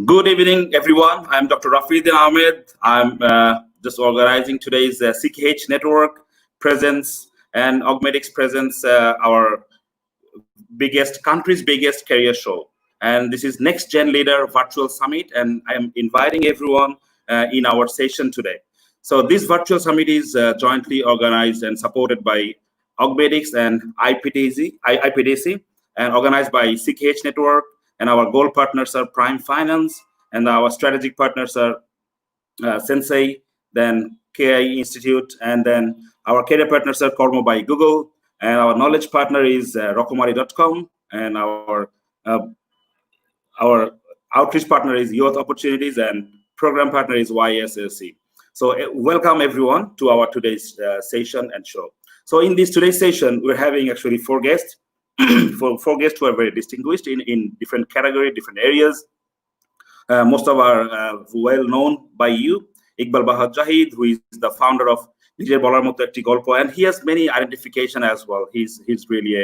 Good evening, everyone. I'm Dr. Rafiuddin Ahmed. I'm just organizing today's CKH network presence and Augmedix presence, our country's biggest career show. And this is Next Gen Leader Virtual Summit, and I am inviting everyone in our session today. So this virtual summit is jointly organized and supported by Augmedix and IPDC, and organized by CKH Network, and our goal partners are Prime Finance, and our strategic partners are Sensei, then KI Institute, and then our career partners are Kormo By Google, and our knowledge partner is rokomari.com, and our outreach partner is Youth Opportunities, and program partner is YSLC. So welcome everyone to our today's session and show. So in this today's session, we're having actually four guests, four guests who are very distinguished in different categories, different areas. Most of are well known by you. Iqbal Bahar Zahid, who is the founder of Nijer Bolar Moto Ekti Golpo, and he has many identification as well. He's really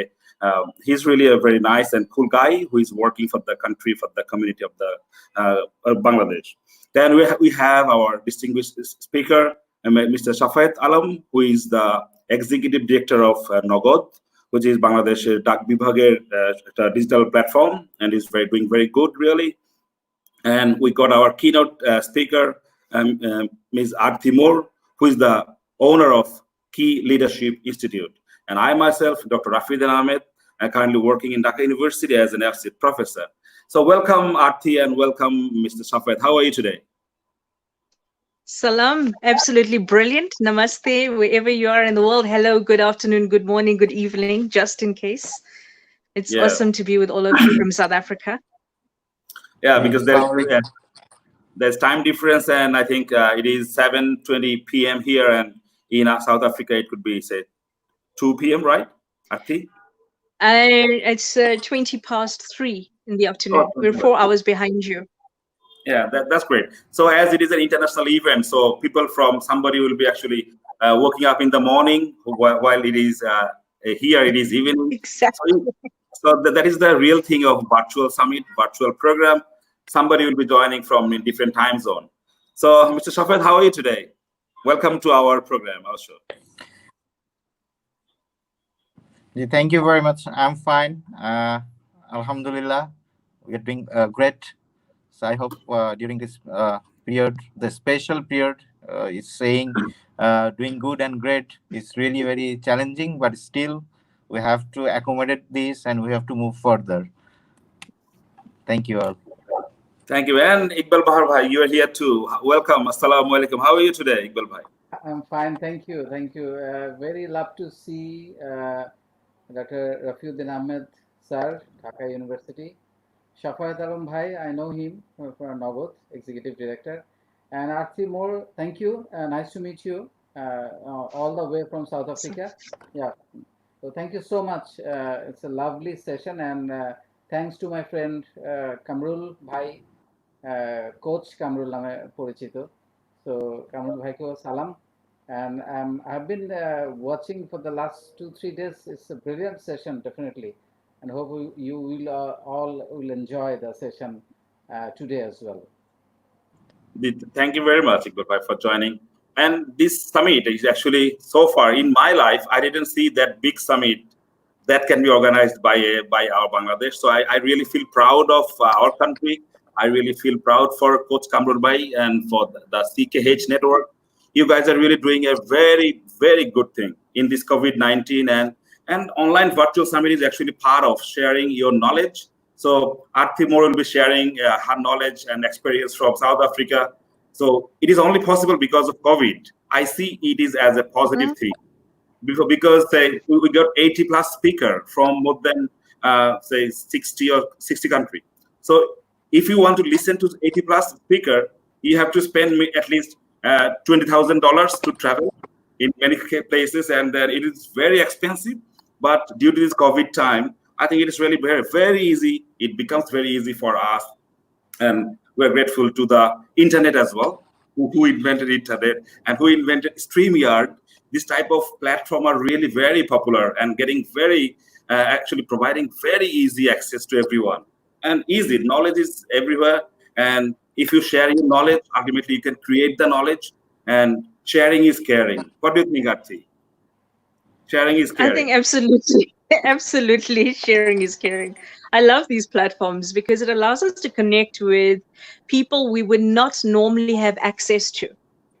a very nice and cool guy who is working for the country, for the community of the Bangladesh. Then we have our distinguished speaker, Mr. Shafayet Alam, who is the executive director of Nagad, which is Bangladesh Dak Bibhager digital platform, and is doing very good, really. And we got our keynote speaker, Ms. Arthie, who is the owner of Key Leadership Institute. And I myself, Dr. Rafiuddin Ahmed, I'm currently working in Dhaka University as an associate professor. So welcome, Arthie, and welcome, Mr. Shafayet. How are you today? Salam, absolutely brilliant. Namaste, wherever you are in the world. Hello, good afternoon, good morning, good evening, just in case. It's awesome to be with all of you from South Africa. Yeah, because there's time difference, and I think it is 7:20 p.m. here, and in South Africa it could be, say, 2 p.m., right, Arthie? It's 20 past 3 in the afternoon. We're 4 hours behind you. Yeah, that's great. So as it is an international event, so people from somebody will be actually waking up in the morning while it is here it is evening. Exactly. So that is the real thing of virtual summit, virtual program. Somebody will be joining from a different time zone. So Mr. Shafayet, how are you today? Welcome to our program, our show. Thank you very much. I'm fine. Alhamdulillah, we are doing great. So I hope during this period, the special period is saying doing good and great. It's really very challenging, but still we have to accommodate this and we have to move further. Thank you all. Thank you. And Iqbal Bahar Bhai, you are here too. Welcome. Assalamu alaikum. How are you today, Iqbal Bhai? I'm fine. Thank you. Thank you. Very love to see Dr. Rafiuddin Ahmed, sir, Dhaka University. Shafayet Alam Bhai, I know him from Nagad, Executive Director. And Arthie Moore, thank you. Nice to meet you all the way from South Africa. Yeah. So thank you so much. It's a lovely session. And thanks to my friend Kamrul Bhai, Coach Kamrul Name Porichito. So Kamrul Bhai ko salam. And I've been watching for the last 2-3 days. It's a brilliant session, definitely. And hope you will all will enjoy the session today as well. Thank you very much, Iqbal Bhai, for joining. And this summit is actually, so far in my life, I didn't see that big summit that can be organized by our Bangladesh. So I really feel proud of our country. I really feel proud for Coach Kamrul Bhai and for the CKH network. You guys are really doing a very, very good thing in this COVID-19, and online virtual summit is actually part of sharing your knowledge. So Arthie will be sharing her knowledge and experience from South Africa. So it is only possible because of COVID. I see it is as a positive thing. Because we got 80 plus speaker from more than say 60 countries. So if you want to listen to 80 plus speaker, you have to spend at least $20,000 to travel in many places, and then it is very expensive. But due to this COVID time, I think it is really very, very easy. It becomes very easy for us, and we're grateful to the internet as well, who invented internet and who invented StreamYard. This type of platform are really very popular and getting very, actually providing very easy access to everyone. And easy knowledge is everywhere. And if you share your knowledge, ultimately you can create the knowledge, and sharing is caring. What do you think, Arthie? Sharing is caring. I think absolutely, absolutely sharing is caring. I love these platforms because it allows us to connect with people we would not normally have access to.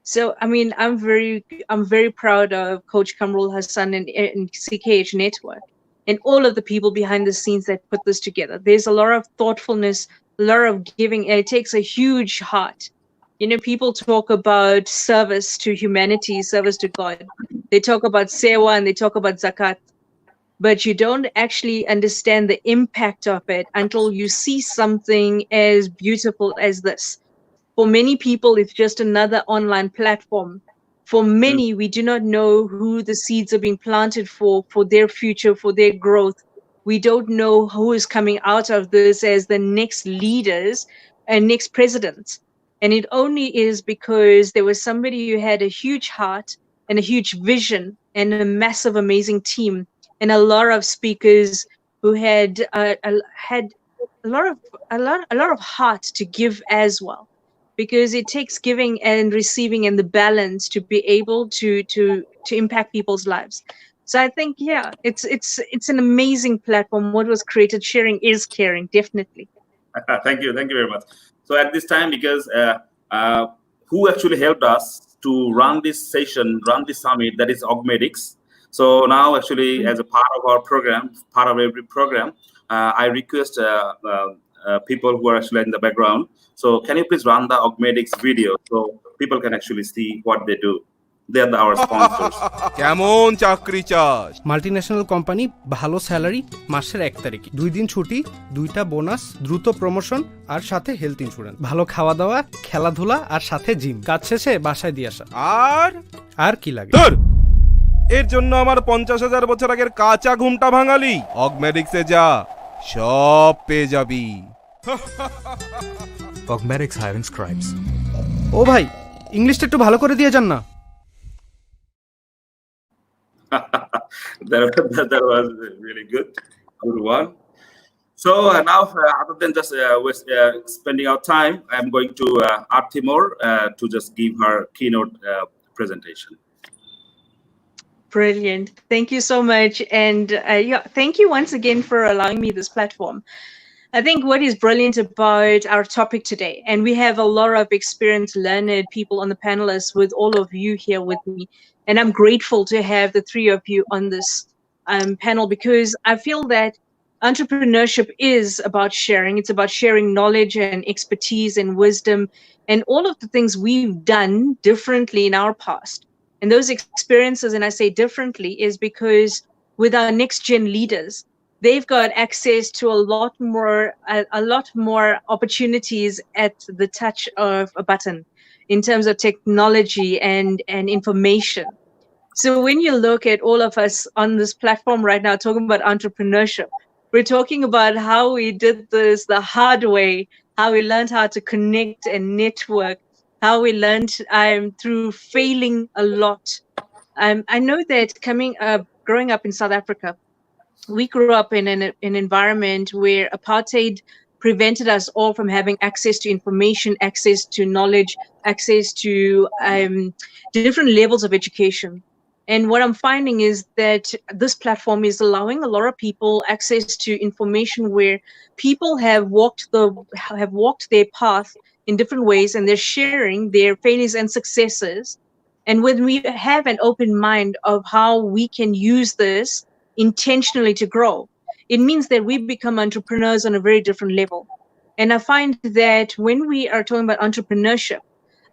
So, I mean, I'm very proud of Coach Kamrul Hassan and CKH Network and all of the people behind the scenes that put this together. There's a lot of thoughtfulness, a lot of giving, and it takes a huge heart. You know, people talk about service to humanity, service to God. They talk about sewa and they talk about zakat, but you don't actually understand the impact of it until you see something as beautiful as this. For many people, it's just another online platform. For many, we do not know who the seeds are being planted for their future, for their growth. We don't know who is coming out of this as the next leaders and next presidents. And it only is because there was somebody who had a huge heart and a huge vision and a massive, amazing team, and a lot of speakers who had had a lot of heart to give as well, because it takes giving and receiving and the balance to be able to impact people's lives. So I think, yeah, it's an amazing platform. What was created, sharing is caring, definitely. Thank you very much. So at this time, because who actually helped us to run this session, run this summit, that is Augmedix. So now actually as a part of our program, part of every program, I request people who are actually in the background. So can you please run the Augmedix video so people can actually see what they do? They are our sponsors. কেমন চাকরি চাস? Multinational company, ভালো salary, মাসের 1 তারিখে 2 দিন ছুটি, 2টা bonus, দ্রুত প্রমোশন আর সাথে হেলথ ইন্স্যুরেন্স, ভালো খাওয়া দাওয়া, খেলাধুলা আর সাথে জিম, কাজ শেষে বাসায় দিয়ে আসা। আর কি লাগে? ধর, এর জন্য আমার 50,000 বছর আগের কাঁচা ঘুমটা ভাঙালি। অগমেডিক্সে যা, সব পেয়ে যাবি। Augmedix hiring scribes. ও ভাই, ইংলিশটা একটু ভালো করে দিয়ে যান না। that was really good one. So now other than just spending our time, I'm going to Arthie to just give her keynote presentation. Brilliant. Thank you so much. And yeah, thank you once again for allowing me this platform. I think what is brilliant about our topic today, and we have a lot of experienced, learned people on the panelists with all of you here with me. And I'm grateful to have the three of you on this panel, because I feel that entrepreneurship is about sharing. It's about sharing knowledge and expertise and wisdom and all of the things we've done differently in our past. And those experiences, and I say differently, is because with our next gen leaders, they've got access to a lot more opportunities at the touch of a button in terms of technology and information. So when you look at all of us on this platform right now talking about entrepreneurship, we're talking about how we did this the hard way, how we learned how to connect and network, how we learned through failing a lot. I know that growing up in South Africa, we grew up in an environment where apartheid prevented us all from having access to information, access to knowledge, access to different levels of education. And what I'm finding is that this platform is allowing a lot of people access to information where people have walked their path in different ways, and they're sharing their failures and successes. And when we have an open mind of how we can use this intentionally to grow, it means that we become entrepreneurs on a very different level. And I find that when we are talking about entrepreneurship,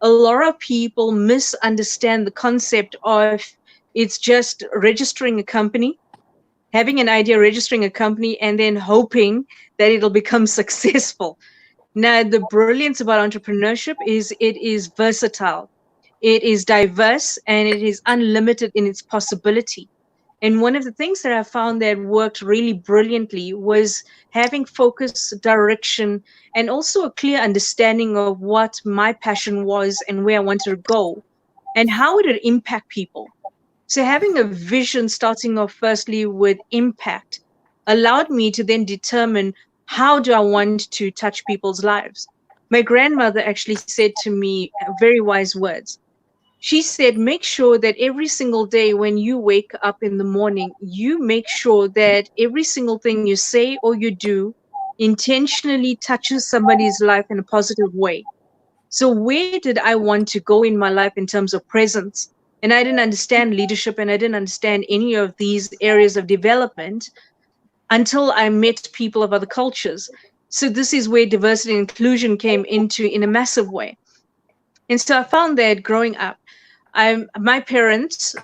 a lot of people misunderstand the concept of it's just registering a company, having an idea, registering a company, and then hoping that it'll become successful. Now, the brilliance about entrepreneurship is it is versatile, it is diverse, and it is unlimited in its possibility. And one of the things that I found that worked really brilliantly was having focus, direction, and also a clear understanding of what my passion was and where I wanted to go and how it would impact people. So having a vision starting off firstly with impact allowed me to then determine how do I want to touch people's lives. My grandmother actually said to me very wise words. She said, make sure that every single day when you wake up in the morning, you make sure that every single thing you say or you do intentionally touches somebody's life in a positive way. So where did I want to go in my life in terms of presence? And I didn't understand leadership and I didn't understand any of these areas of development until I met people of other cultures. So this is where diversity and inclusion came into in a massive way. And so I found that growing up, my parents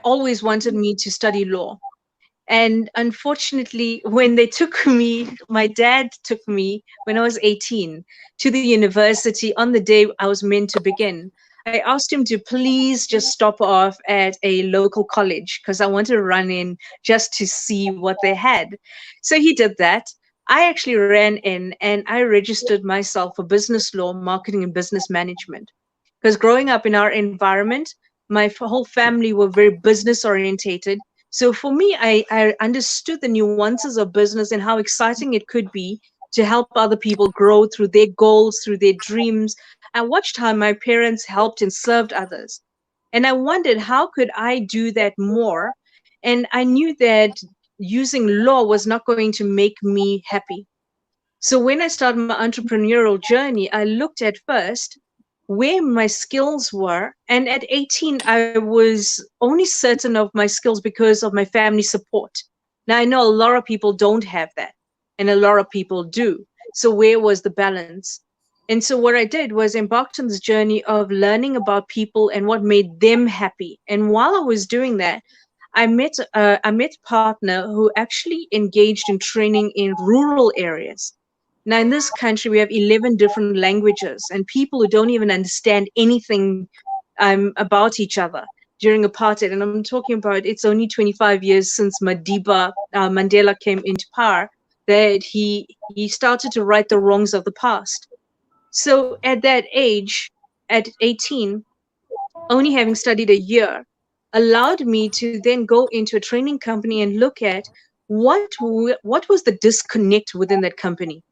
always wanted me to study law. And unfortunately, when they took me, my dad took me when I was 18 to the university on the day I was meant to begin. I asked him to please just stop off at a local college because I wanted to run in just to see what they had. So he did that. I actually ran in and I registered myself for business law, marketing, and business management. Because growing up in our environment, my whole family were very business orientated. So for me, I understood the nuances of business and how exciting it could be to help other people grow through their goals, through their dreams. I watched how my parents helped and served others. And I wondered, how could I do that more? And I knew that using law was not going to make me happy. So when I started my entrepreneurial journey, I looked at first where my skills were. And at 18, I was only certain of my skills because of my family support. Now, I know a lot of people don't have that, and a lot of people do. So where was the balance? And so what I did was embarked on this journey of learning about people and what made them happy. And while I was doing that, I met a partner who actually engaged in training in rural areas. Now, in this country, we have 11 different languages and people who don't even understand anything about each other during apartheid. And I'm talking about it's only 25 years since Mandela came into power that he started to right the wrongs of the past. So at that age, at 18, only having studied a year, allowed me to then go into a training company and look at what was the disconnect within that company.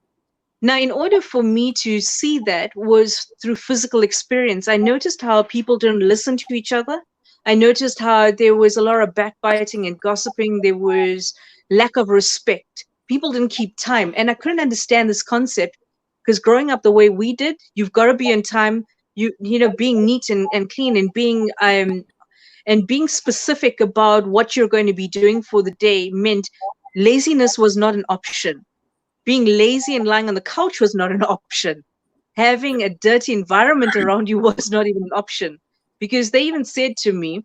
Now, in order for me to see that was through physical experience. I noticed how people didn't listen to each other. I noticed how there was a lot of backbiting and gossiping. There was lack of respect. People didn't keep time. And I couldn't understand this concept because growing up the way we did, you've got to be on time, you know, being neat and clean and being specific about what you're going to be doing for the day meant laziness was not an option. Being lazy and lying on the couch was not an option. Having a dirty environment around you was not even an option. Because they even said to me,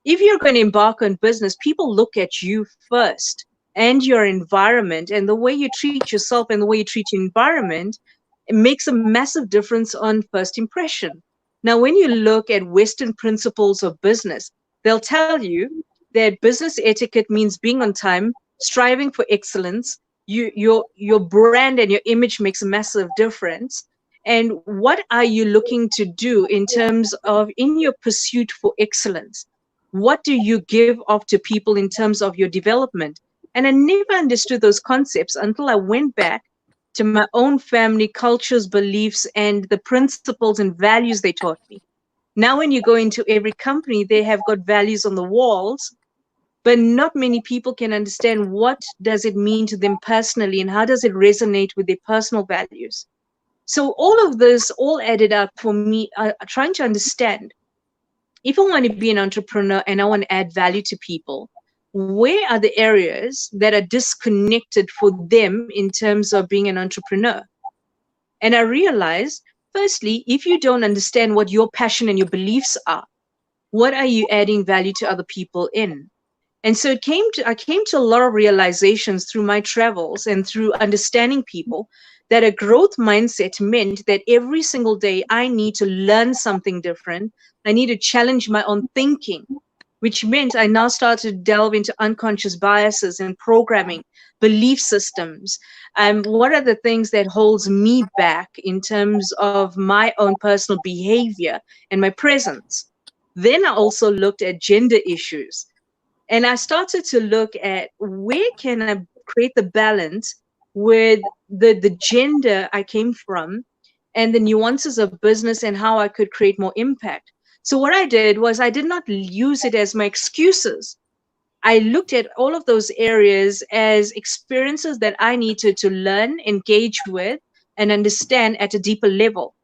if you're going to embark on business, people look at you first and your environment, and the way you treat yourself and the way you treat your environment, it makes a massive difference on first impression. Now, when you look at Western principles of business, they'll tell you that business etiquette means being on time, striving for excellence. Your brand and your image makes a massive difference. And what are you looking to do in terms of in your pursuit for excellence? What do you give off to people in terms of your development? And I never understood those concepts until I went back to my own family, cultures, beliefs, and the principles and values they taught me. Now, when you go into every company, they have got values on the walls, but not many people can understand what does it mean to them personally and how does it resonate with their personal values. So all of this all added up for me, trying to understand, if I want to be an entrepreneur and I want to add value to people, where are the areas that are disconnected for them in terms of being an entrepreneur? And I realized, firstly, if you don't understand what your passion and your beliefs are, what are you adding value to other people in? And so I came to a lot of realizations through my travels and through understanding people that a growth mindset meant that every single day I need to learn something different. I need to challenge my own thinking, which meant I now started to delve into unconscious biases and programming, belief systems. What are the things that holds me back in terms of my own personal behavior and my presence? Then I also looked at gender issues. And I started to look at where can I create the balance with the gender I came from and the nuances of business and how I could create more impact. So what I did was I did not use it as my excuses. I looked at all of those areas as experiences that I needed to learn, engage with, and understand at a deeper level.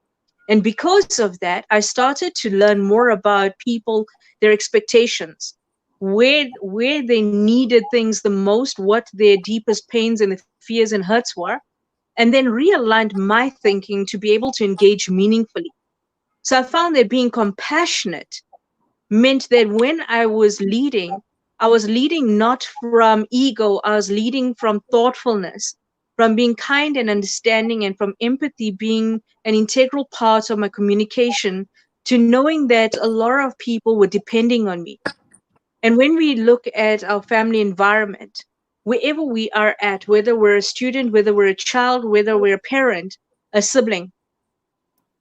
And because of that, I started to learn more about people, their expectations, where they needed things the most, what their deepest pains and fears and hurts were, and then realigned my thinking to be able to engage meaningfully. So I found that being compassionate meant that when I was leading not from ego, I was leading from thoughtfulness, from being kind and understanding, and from empathy being an integral part of my communication, to knowing that a lot of people were depending on me. And when we look at our family environment, wherever we are at, whether we're a student, whether we're a child, whether we're a parent, a sibling,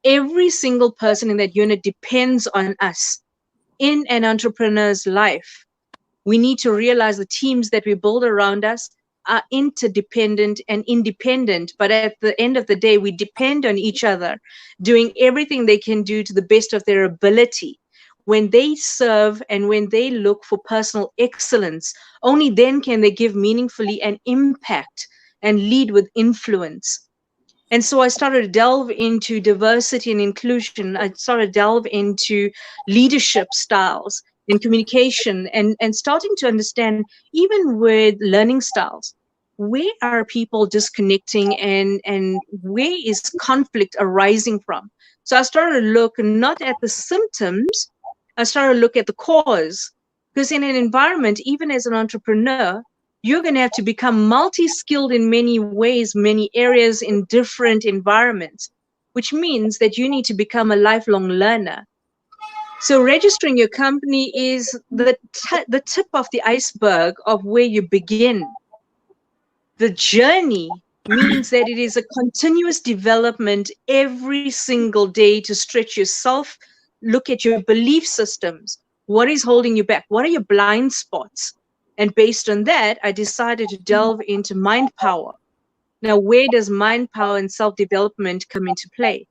every single person in that unit depends on us. In an entrepreneur's life, we need to realize the teams that we build around us are interdependent and independent, but at the end of the day, we depend on each other, doing everything they can do to the best of their ability. When they serve and when they look for personal excellence, only then can they give meaningfully and impact and lead with influence. And so I started to delve into diversity and inclusion. I started to delve into leadership styles and communication, and starting to understand, even with learning styles, where are people disconnecting and where is conflict arising from? So I started to look not at the symptoms, I started to look at the cause. Because in an environment, even as an entrepreneur, you're going to have to become multi-skilled in many ways, many areas, in different environments, which means that you need to become a lifelong learner. So registering your company is the tip of the iceberg of where you begin. The journey means that it is a continuous development every single day to stretch yourself, look at your belief systems. What is holding you back? What are your blind spots? And based on that, I decided to delve into mind power. Now, where does mind power and self-development come into play?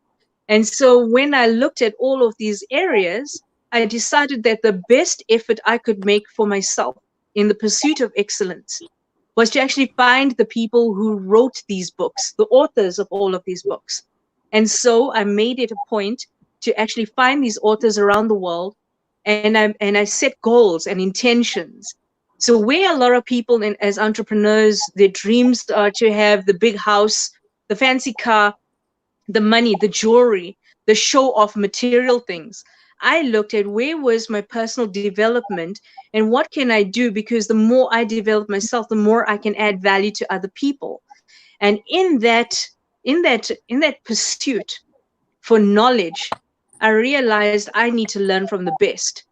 And so when I looked at all of these areas, I decided that the best effort I could make for myself in the pursuit of excellence was to actually find the people who wrote these books, the authors of all of these books. And so I made it a point to actually find these authors around the world, and I set goals and intentions. So where a lot of people as entrepreneurs, their dreams are to have the big house, the fancy car, the money, the jewelry, the show off material things. I looked at where was my personal development and what can I do, because the more I develop myself, the more I can add value to other people. And in that pursuit for knowledge, I realized I need to learn from the best.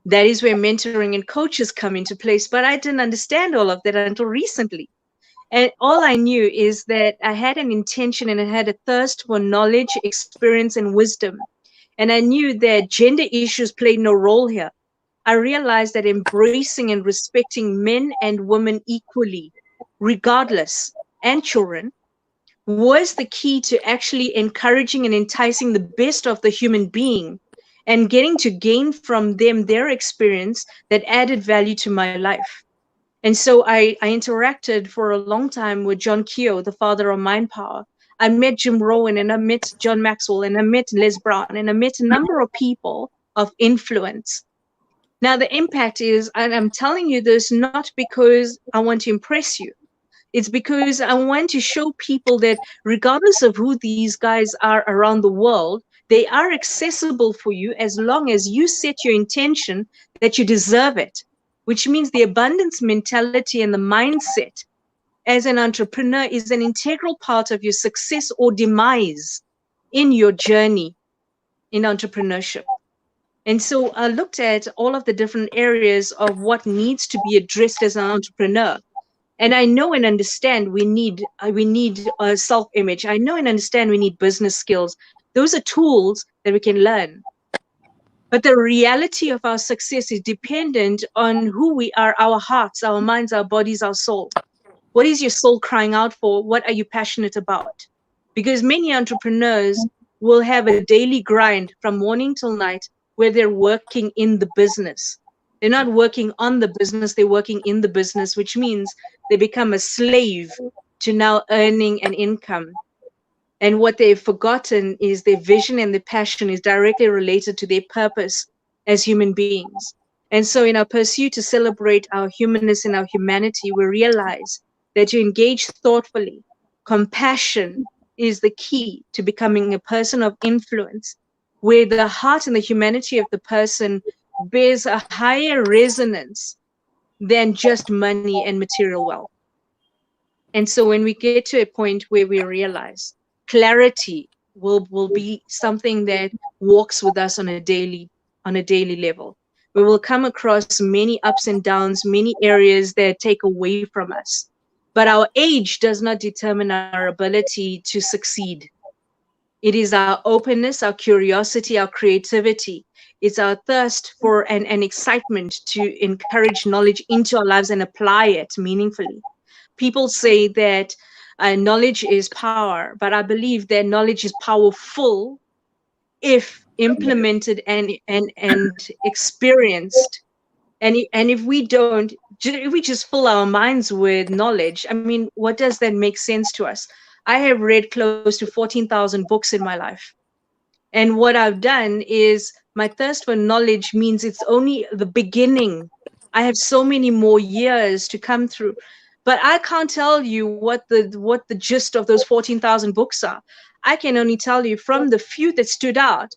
That is where mentoring and coaches come into place. But I didn't understand all of that until recently. And all I knew is that I had an intention and I had a thirst for knowledge, experience, and wisdom. And I knew that gender issues played no role here. I realized that embracing and respecting men and women equally, regardless, and children, was the key to actually encouraging and enticing the best of the human being and getting to gain from them their experience that added value to my life. And so I interacted for a long time with John Keogh, the father of Mind Power. I met Jim Rohn, and I met John Maxwell, and I met Les Brown, and I met a number of people of influence. Now the impact is, and I'm telling you this not because I want to impress you. It's because I want to show people that regardless of who these guys are around the world, they are accessible for you as long as you set your intention that you deserve it, which means the abundance mentality and the mindset as an entrepreneur is an integral part of your success or demise in your journey in entrepreneurship. And so I looked at all of the different areas of what needs to be addressed as an entrepreneur. And I know and understand we need a self-image. I know and understand we need business skills. Those are tools that we can learn. But the reality of our success is dependent on who we are, our hearts, our minds, our bodies, our soul. What is your soul crying out for? What are you passionate about? Because many entrepreneurs will have a daily grind from morning till night where they're working in the business. They're not working on the business, they're working in the business, which means they become a slave to now earning an income. And what they've forgotten is their vision and their passion is directly related to their purpose as human beings. And so in our pursuit to celebrate our humanness and our humanity, we realize that to engage thoughtfully, compassion is the key to becoming a person of influence, where the heart and the humanity of the person bears a higher resonance than just money and material wealth. And so when we get to a point where we realize clarity will be something that walks with us on a daily level, we will come across many ups and downs, many areas that take away from us. But our age does not determine our ability to succeed. It is our openness, our curiosity, our creativity. It's our thirst for an excitement to encourage knowledge into our lives and apply it meaningfully. People say that knowledge is power, but I believe that knowledge is powerful if implemented and experienced. And if we don't, if we just fill our minds with knowledge, I mean, what does that make sense to us? I have read close to 14,000 books in my life. And what I've done is my thirst for knowledge means it's only the beginning. I have so many more years to come through. But I can't tell you what the gist of those 14,000 books are. I can only tell you from the few that stood out,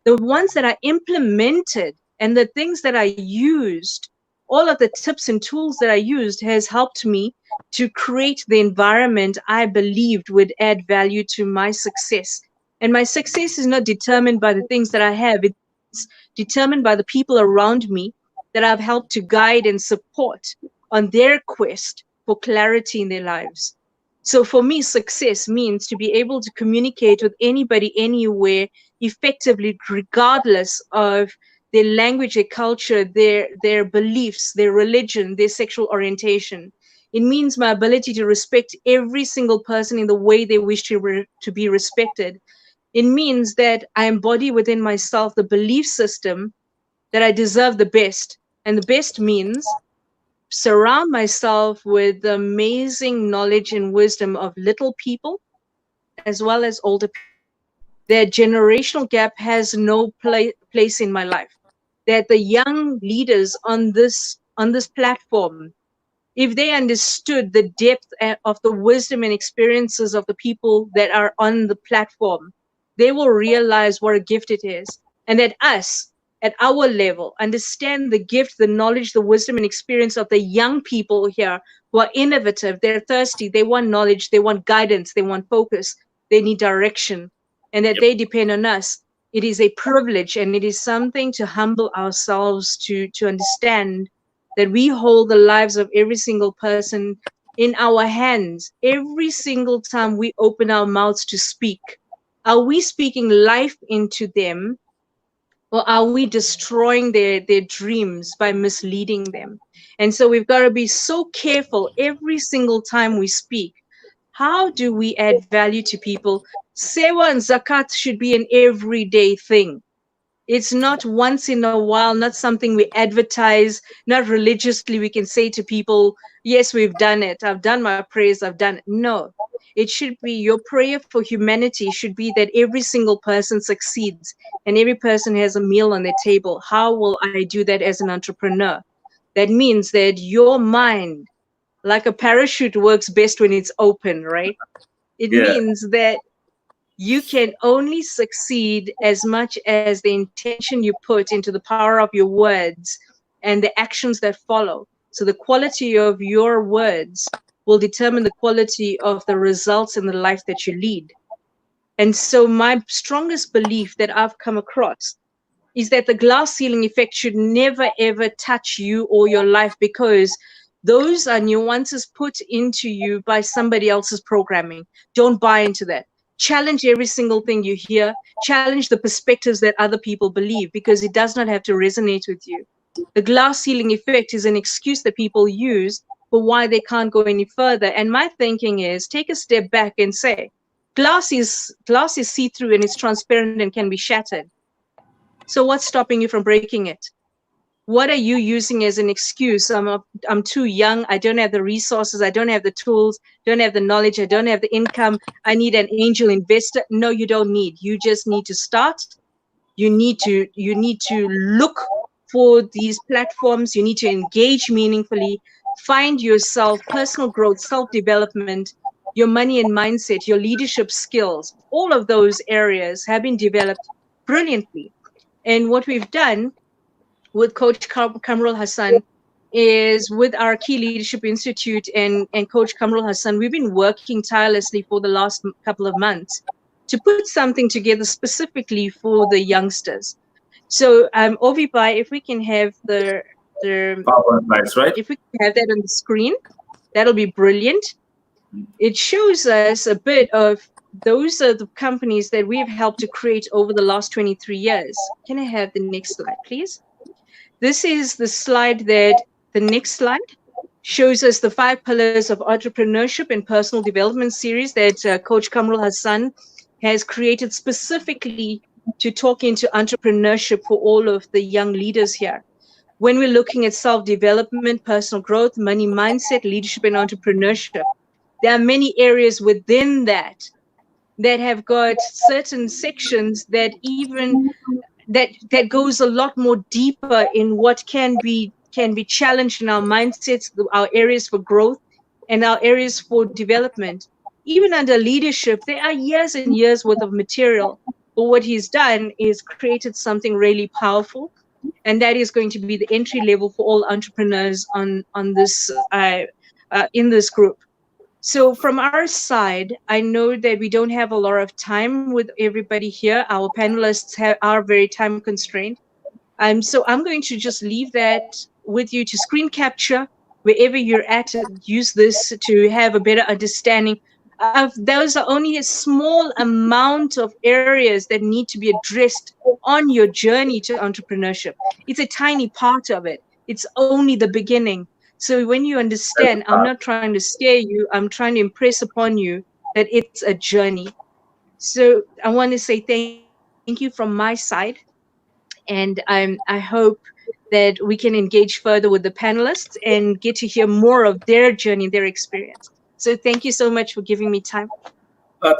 the ones that I implemented and the things that I used, all of the tips and tools that I used has helped me to create the environment I believed would add value to my success. And my success is not determined by the things that I have. It's determined by the people around me that I've helped to guide and support on their quest for clarity in their lives. So for me, success means to be able to communicate with anybody, anywhere, effectively, regardless of their language, their culture, their beliefs, their religion, their sexual orientation. It means my ability to respect every single person in the way they wish to be respected. It means that I embody within myself the belief system that I deserve the best. And the best means surround myself with the amazing knowledge and wisdom of little people as well as older people. That generational gap has no place in my life. That the young leaders on this platform, if they understood the depth of the wisdom and experiences of the people that are on the platform, they will realize what a gift it is. And that us, at our level, understand the gift, the knowledge, the wisdom and experience of the young people here who are innovative, they're thirsty, they want knowledge, they want guidance, they want focus, they need direction, and that they depend on us. It is a privilege and it is something to humble ourselves to understand that we hold the lives of every single person in our hands every single time we open our mouths to speak. Are we speaking life into them, or are we destroying their dreams by misleading them? And so we've got to be so careful every single time we speak. How do we add value to people? Sewa and zakat should be an everyday thing. It's not once in a while, not something we advertise, not religiously we can say to people, yes, we've done it. I've done my prayers, I've done it. No, it should be your prayer for humanity should be that every single person succeeds and every person has a meal on their table. How will I do that as an entrepreneur? That means that your mind, like a parachute, works best when it's open, right? It means that you can only succeed as much as the intention you put into the power of your words and the actions that follow. So the quality of your words will determine the quality of the results in the life that you lead. And so my strongest belief that I've come across is that the glass ceiling effect should never, ever touch you or your life, because those are nuances put into you by somebody else's programming. Don't buy into that. Challenge every single thing you hear. Challenge the perspectives that other people believe, because it does not have to resonate with you. The glass ceiling effect is an excuse that people use for why they can't go any further. And my thinking is take a step back and say, Glass is see-through and it's transparent and can be shattered. So what's stopping you from breaking it? What are you using as an excuse? I'm too young. I don't have the resources. I don't have the tools. Don't have the knowledge. I don't have the income. I need an angel investor. No, you don't need. You just need to start. You need to look for these platforms. You need to engage meaningfully. Find yourself, personal growth, self-development, your money and mindset, your leadership skills. All of those areas have been developed brilliantly. And what we've done with Coach Kamrul Hassan is with our Key Leadership Institute and Coach Kamrul Hassan, we've been working tirelessly for the last couple of months to put something together specifically for the youngsters. So, Ovibai, if we can have the PowerPoint slides, right? if we can have that on the screen, that'll be brilliant. It shows us a bit of those are the companies that we've helped to create over the last 23 years. Can I have the next slide, please? This is the slide that the next slide shows us the 5 pillars of entrepreneurship and personal development series that Coach Kamrul Hassan has created specifically to talk into entrepreneurship for all of the young leaders here. When we're looking at self-development, personal growth, money mindset, leadership, and entrepreneurship, there are many areas within that have got certain sections that even that goes a lot more deeper in what can be challenged in our mindsets, our areas for growth, and our areas for development. Even under leadership, there are years and years worth of material. But what he's done is created something really powerful, and that is going to be the entry level for all entrepreneurs on this in this group. So from our side, I know that we don't have a lot of time with everybody here. Our panelists are very time constrained. So I'm going to just leave that with you to screen capture wherever you're at. Use this to have a better understanding of those are only a small amount of areas that need to be addressed on your journey to entrepreneurship. It's a tiny part of it. It's only the beginning. So when you understand, I'm not trying to scare you, I'm trying to impress upon you that it's a journey. So I want to say thank you from my side. And I hope that we can engage further with the panelists and get to hear more of their journey, their experience. So thank you so much for giving me time.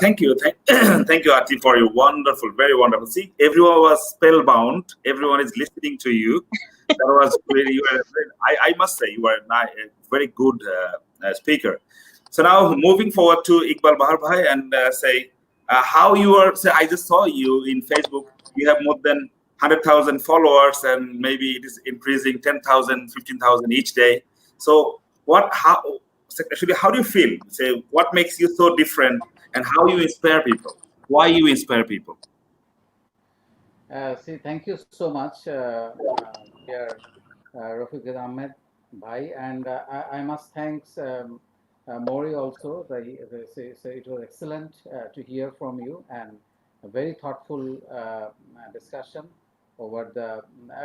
Thank you. Thank you, Arthie, for your wonderful, very wonderful. See, everyone was spellbound. Everyone is listening to you. That was really, I must say, you are a very good speaker. So now moving forward to Iqbal Bahar Bhai and say how you are, say, I just saw you in Facebook. You have more than 100,000 followers and maybe it is increasing 10,000, 15,000 each day. So actually, how do you feel? Say, what makes you so different and how you inspire people? Why you inspire people? Thank you so much, dear Rafiuddin Ahmed Bhai, and I must thank Mori also. It was excellent to hear from you and a very thoughtful discussion over the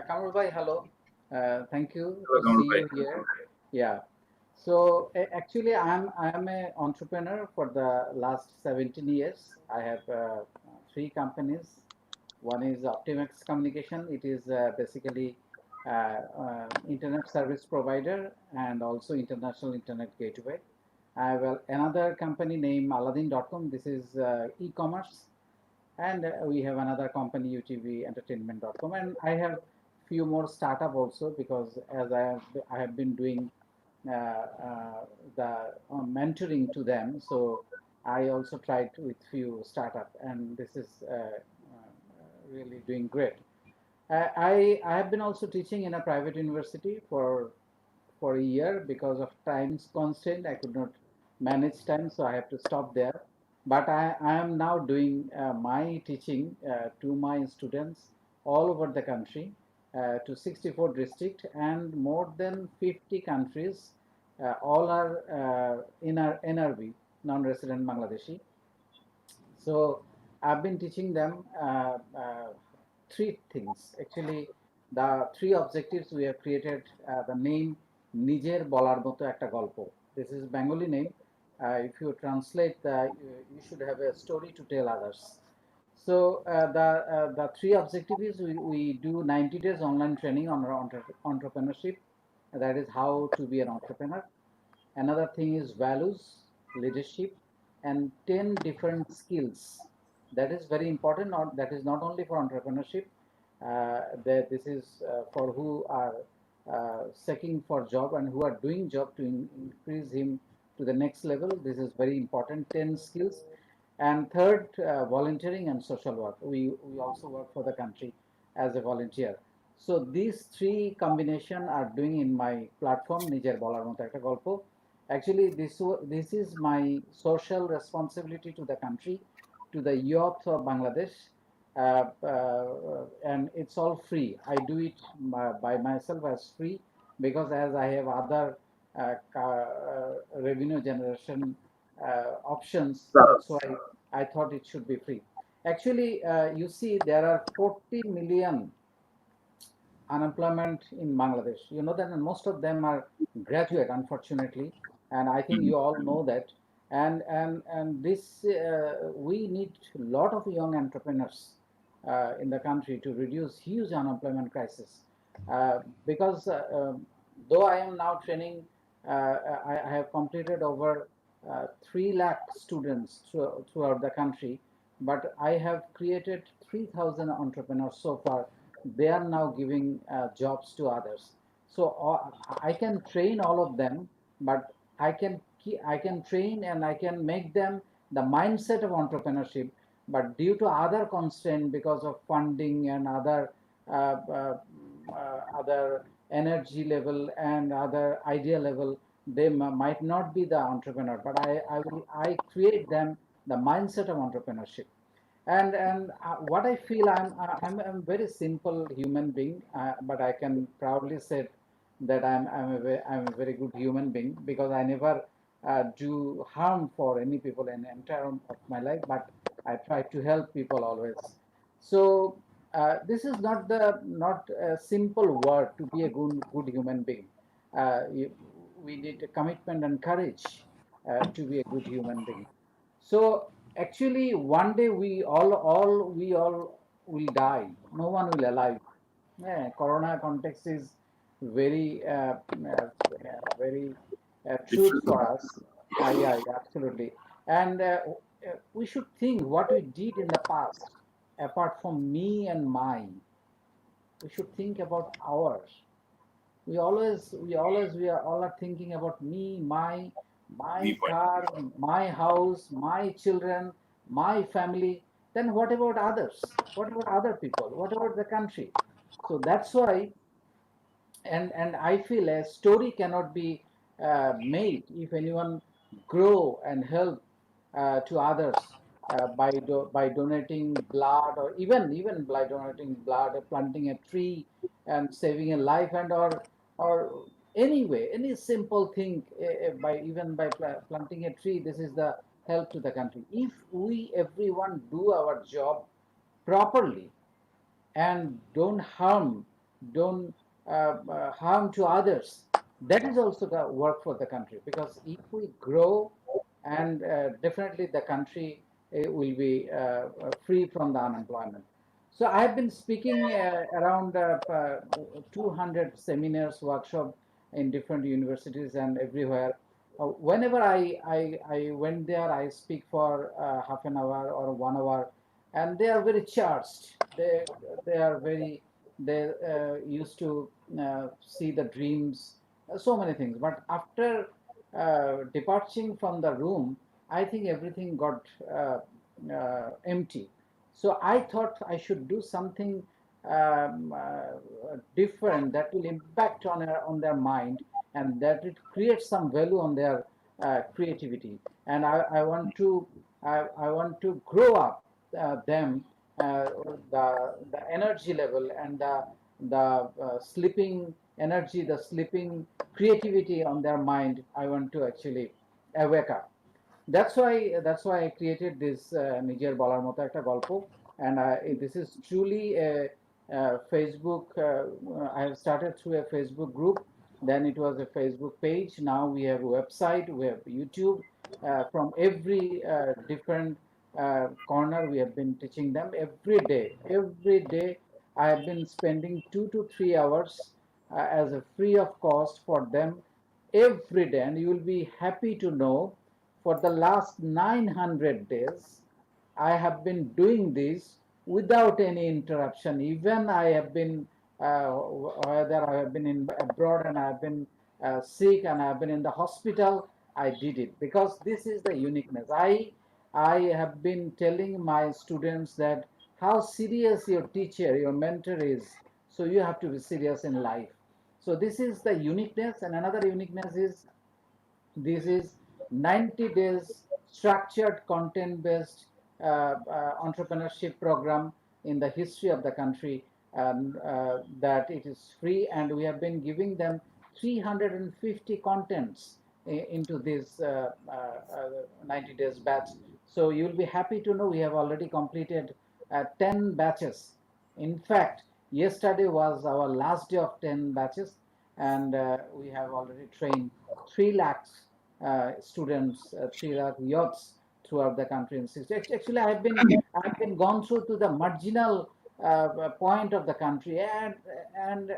Kamrul Bhai. Hello, thank you to see you here. Yeah. So actually, I'm an entrepreneur for the last 17 years. I have 3 companies. One is Augmedix Communication. It is basically internet service provider and also international internet gateway. I have another company named Aladdin.com. This is e-commerce, and we have another company UTVentertainment.com. And I have few more startup also because as I have been doing the mentoring to them. So I also tried with few startup, and this is really doing great. I have been also teaching in a private university for a year because of time's constraint. I could not manage time, so I have to stop there. But I am now doing my teaching to my students all over the country, to 64 districts and more than 50 countries. All are in our NRB, non-resident Bangladeshi. So I've been teaching them 3 things. Actually, the 3 objectives we have created the name Nijer Bolar Moto Ekta Golpo. This is Bengali name. If you translate, you should have a story to tell others. So the three objectives is we do 90 days online training on our entrepreneurship. That is how to be an entrepreneur. Another thing is values, leadership, and 10 different skills. That is very important. That is not only for entrepreneurship. That this is for who are seeking for job and who are doing job to increase him to the next level. This is very important. 10 skills. And third, volunteering and social work. We also work for the country as a volunteer. So these three combination are doing in my platform নিজের বলার মতো একটা গল্প. Actually, this is my social responsibility to the country, to the youth of Bangladesh, and it's all free. I do it by myself as free because as I have other revenue generation options. That's why I thought it should be free. Actually, you see, there are 40 million unemployment in Bangladesh. You know that, and most of them are graduate, unfortunately, and I think you all know that. And this we need a lot of young entrepreneurs in the country to reduce huge unemployment crisis. Because though I am now training, I have completed over 3 lakh students throughout the country, but I have created 3,000 entrepreneurs so far. They are now giving jobs to others. So I can train all of them, but I can train and I can make them the mindset of entrepreneurship. But due to other constraints, because of funding and other energy level and other idea level, they might not be the entrepreneur. But I create them the mindset of entrepreneurship. And what I feel, I'm a very simple human being, but I can proudly say that I'm a very good human being because I never do harm for any people in the entire of my life, but I try to help people always. So this is not a simple word to be a good human being. We need a commitment and courage to be a good human being. So actually, one day we all will die. No one will alive. Yeah, Corona context is very truth Different. for us. Yeah, absolutely. And we should think what we did in the past, apart from me and mine. We should think about ours. We are all are thinking about me, my Viewpoint. car, my house, my children, my family. Then what about others? What about other people? What about the country? So that's why, and I feel a story cannot be made if anyone grow and help to others by donating blood, or even by donating blood, or planting a tree and saving a life, and or anyway any simple thing, by even by planting a tree. This is the help to the country. If we everyone do our job properly and don't harm to others, that is also the work for the country. Because if we grow, and definitely the country will be free from the unemployment. So I have been speaking around 200 seminars, workshop in different universities and everywhere. Whenever I went there, I speak for half an hour or 1 hour, and they are very charged. They are very, they used to see the dreams, so many things. But after departing from the room, I think everything got empty. So I thought I should do something different that will impact on their mind, and that it creates some value on their creativity. And I want to grow up them, the energy level and the sleeping energy, the sleeping creativity on their mind. I want to actually wake up. That's why I created this নিজের বলার মতো একটা গল্প. And this is truly a Facebook. I have started through a Facebook group. Then it was a Facebook page. Now we have a website. We have YouTube. from every different corner. We have been teaching them every day. Every day, I have been spending 2 to 3 hours as a free of cost for them every day. And you will be happy to know, for the last 900 days, I have been doing this without any interruption. Even I have been, whether I have been in abroad and I have been sick and I have been in the hospital, I did it because this is the uniqueness. I have been telling my students that how serious your teacher, your mentor is. So you have to be serious in life. So this is the uniqueness, and another uniqueness is this is 90 days structured content based entrepreneurship program in the history of the country, that it is free, and we have been giving them 350 contents into this 90 days batch. So you'll be happy to know we have already completed 10 batches. In fact, yesterday was our last day of 10 batches, and we have already trained 3 lakhs students, 3 lakh youths throughout the country. In six. Actually, I've been gone through to the marginal point of the country, and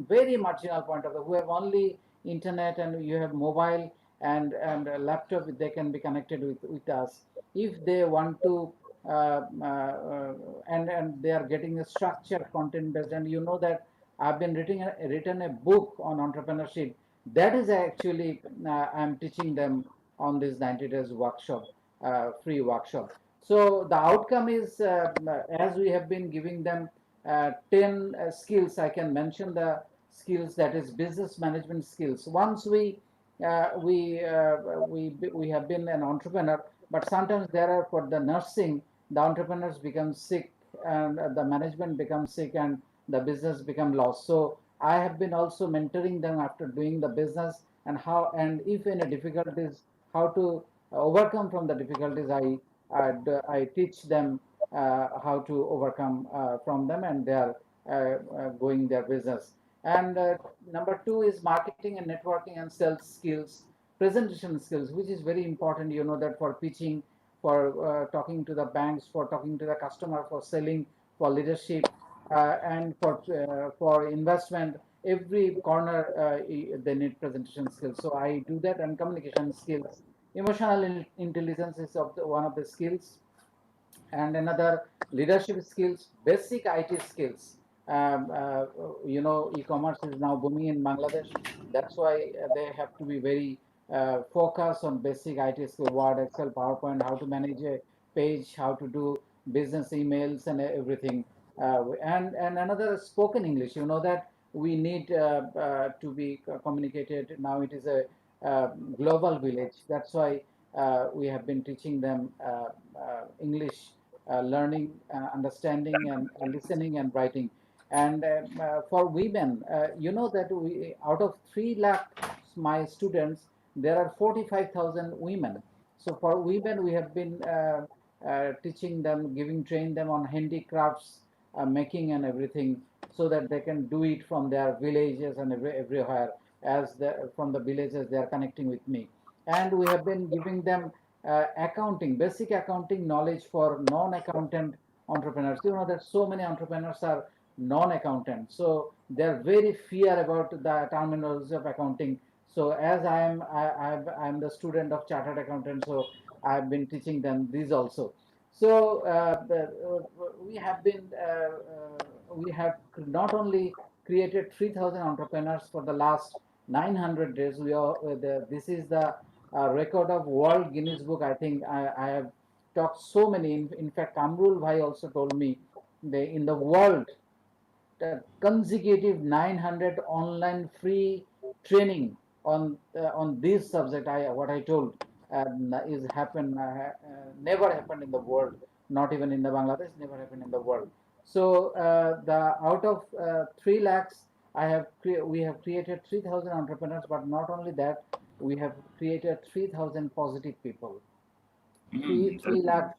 very marginal point of the, who have only internet and you have mobile and a laptop. They can be connected with us if they want to. And they are getting a structured content based, and you know that I've been written a book on entrepreneurship. That is actually I'm teaching them on this 90 days workshop, free workshop. So the outcome is, as we have been giving them 10 skills. I can mention the skills, that is business management skills. Once we have been an entrepreneur, but sometimes there are, for the nursing, the entrepreneurs become sick and the management becomes sick and the business become lost. So I have been also mentoring them after doing the business, and how, and if any difficulties, how to overcome from the difficulties. I teach them how to overcome from them, and they are going their business. And number two is marketing and networking and sales skills, presentation skills, which is very important. You know that for pitching, for talking to the banks, for talking to the customer, for selling, for leadership, and for investment, every corner they need presentation skills. So I do that, and communication skills. Emotional intelligence is one of the skills, and another leadership skills, basic IT skills. E-commerce is now booming in Bangladesh. That's why they have to be very focused on basic IT skill, Word, Excel, PowerPoint, how to manage a page, how to do business emails and everything. And another, spoken English. You know that we need to be communicated. Now it is a global village. That's why we have been teaching them English, learning, understanding, and listening and writing. And for women, you know that we, out of 3 lakh my students, there are 45,000 women. So for women, we have been teaching them, train them on handicrafts, making and everything, so that they can do it from their villages and everywhere. As from the villages, they are connecting with me. And we have been giving them accounting, basic accounting knowledge for non-accountant entrepreneurs. You know that so many entrepreneurs are non-accountant, so they're very fear about the terminology of accounting. So as I'm the student of chartered accountant, so I've been teaching them these also. So we have not only created 3,000 entrepreneurs for the last 900 days. This is the record of World Guinness Book. I think I have talked so many. In fact, Kamrul Bhai also told me, in the world, consecutive 900 online free training on this subject. What I told is happened never happened in the world, not even in the Bangladesh, never happened in the world. So the out of 3 lakhs, we have created 3,000 entrepreneurs, but not only that, we have created 3,000 positive people. 3 lakh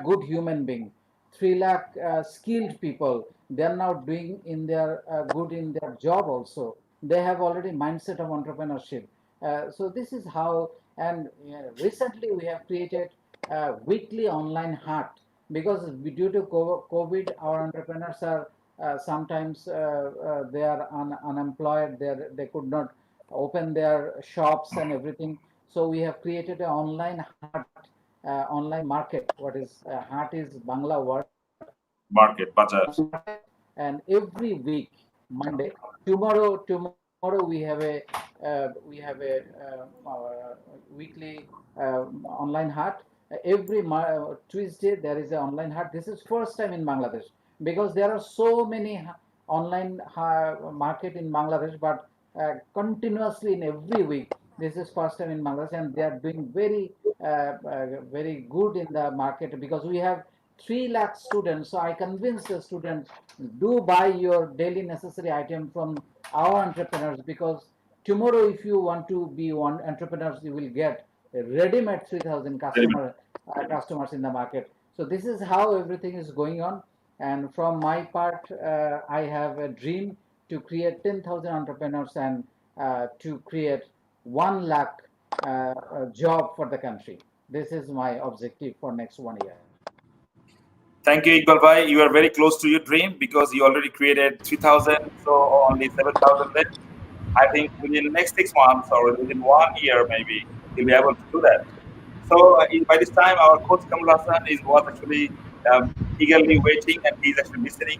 good human being, 3 lakh skilled people. They are now doing in their good in their job also. They have already mindset of entrepreneurship. So this is how, and recently we have created a weekly online hack, because due to COVID, our entrepreneurs are sometimes they are unemployed. They could not open their shops and everything. So we have created an online hack, online market. What is hack is Bangla word. Market, bazaar. And every week, Monday, tomorrow we have a weekly online hack. Every Tuesday there is an online hack. This is first time in Bangladesh, because there are so many online market in Bangladesh, but continuously in every week. This is first time in Bangladesh, and they are doing very good in the market, because we have 3 lakh students. So I convince the students, do buy your daily necessary item from our entrepreneurs, because tomorrow if you want to be one entrepreneurs, you will get a ready-made 3,000 customers in the market. So this is how everything is going on. And from my part, I have a dream to create 10,000 entrepreneurs, and to create 1 lakh job for the country. This is my objective for next 1 year. Thank you, Iqbal bhai. You are very close to your dream, because you already created 3,000, so only 7,000 left. I think within next 6 months or within 1 year, maybe you'll be able to do that. So by this time, our coach Kamul Hassan was actually eagerly waiting, and he's actually listening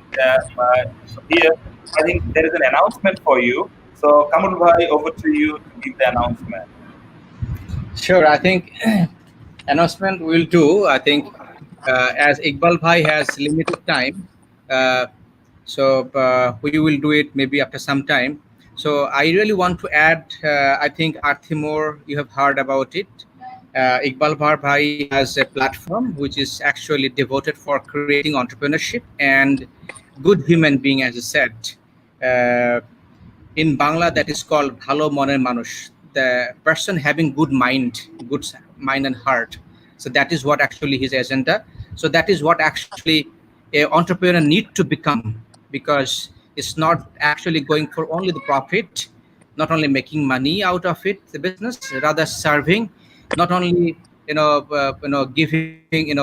here. I think there is an announcement for you. So Kamul bhai, over to you to give the announcement. Sure, I think announcement we'll do. I think as Iqbal bhai has limited time, so we will do it maybe after some time. So I really want to add, I think Arthie, you have heard about it. Iqbal bhai has a platform which is actually devoted for creating entrepreneurship and good human being, as I said. In Bangla, that is called Bhalo Moner Manush, the person having good mind and heart. So that is what actually his agenda. So that is what actually an entrepreneur need to become, because it's not actually going for only the profit, not only making money out of it, the business, rather serving, not only giving,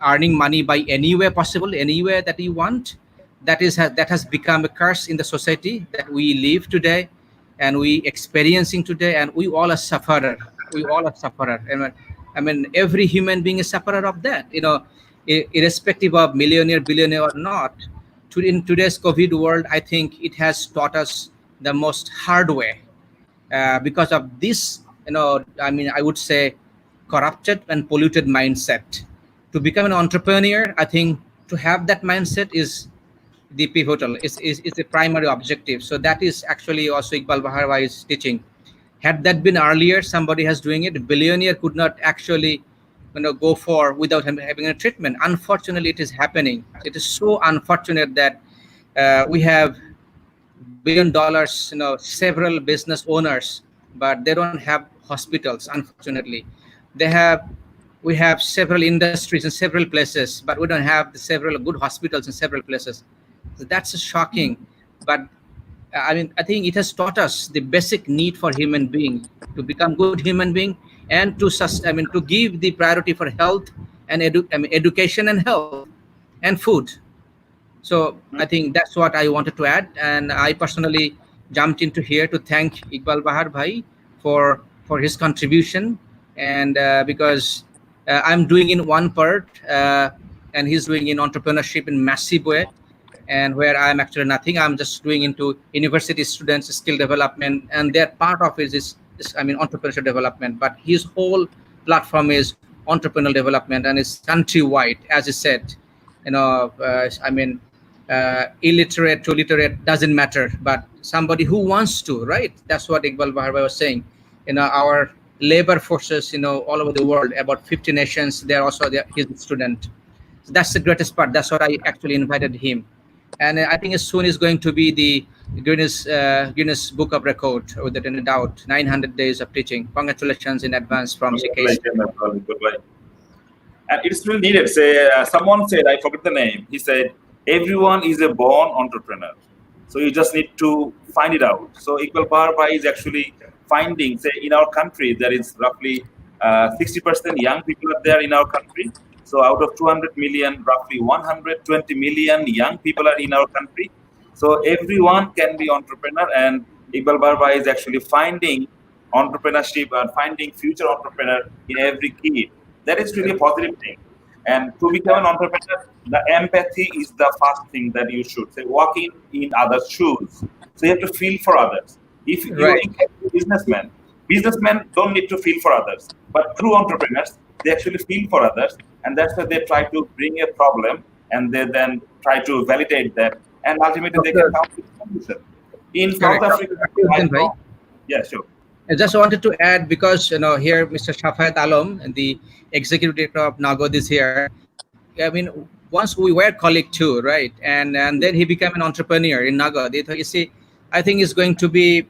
earning money by any way possible, any way that you want. That has become a curse in the society that we live today, and we experiencing today, and we all are sufferer. We all are sufferer. And I mean, every human being is sufferer of that. Irrespective of millionaire, billionaire or not. In today's COVID world, I think it has taught us the most hard way, because of this. I would say, corrupted and polluted mindset. To become an entrepreneur, I think to have that mindset is the pivotal, is the primary objective. So that is actually also Iqbal Bahar is teaching. Had that been earlier, somebody has doing it, a billionaire could not actually go for without having a treatment. Unfortunately, it is happening. It is so unfortunate that we have $1 billion, several business owners, but they don't have hospitals. Unfortunately, we have several industries in several places, but we don't have several good hospitals in several places. So that's shocking. But I think it has taught us the basic need for human being to become good human being, and to give the priority for health and education and health and food. So I think that's what I wanted to add, and I personally jumped into here to thank Iqbal Bahar bhai for his contribution, and because I'm doing in one part, and he's doing in entrepreneurship in massive way, and where I'm actually nothing. I'm just doing into university students skill development, and their part of it is entrepreneurship development. But his whole platform is entrepreneurial development, and it's countrywide, as he said. Illiterate to literate doesn't matter, but somebody who wants to, right? That's what Iqbal Bahar was saying. Our labor forces, all over the world, about 50 nations, they're also his student. So that's the greatest part. That's what I actually invited him. And I think as soon is going to be the Guinness Book of Record, without any doubt. 900 days of teaching. Congratulations in advance from CKC. And it's really needed. Someone said, I forget the name. He said, everyone is a born entrepreneur. So you just need to find it out. So Iqbal Bahar bhai is actually finding, say, in our country, there is roughly 60% young people are there in our country. So out of 200 million, roughly 120 million young people are in our country. So everyone can be entrepreneur, and Iqbal Bahar is actually finding entrepreneurship and finding future entrepreneur in every kid. That is really a positive thing. And to become an entrepreneur, the empathy is the first thing that you should say. Walking in others' shoes. So you have to feel for others. If you are a businessmen don't need to feel for others. But true entrepreneurs, they actually feel for others, and that's why they try to bring a problem and they then try to validate that, and ultimately they can come to a solution. In South Africa, yeah, sure. I just wanted to add, because here Mr. Shafayet Alam, the executive director of Nagad, is here. I mean, once we were colleagues too, right? And then he became an entrepreneur in Nagad. You see, I think it's going to be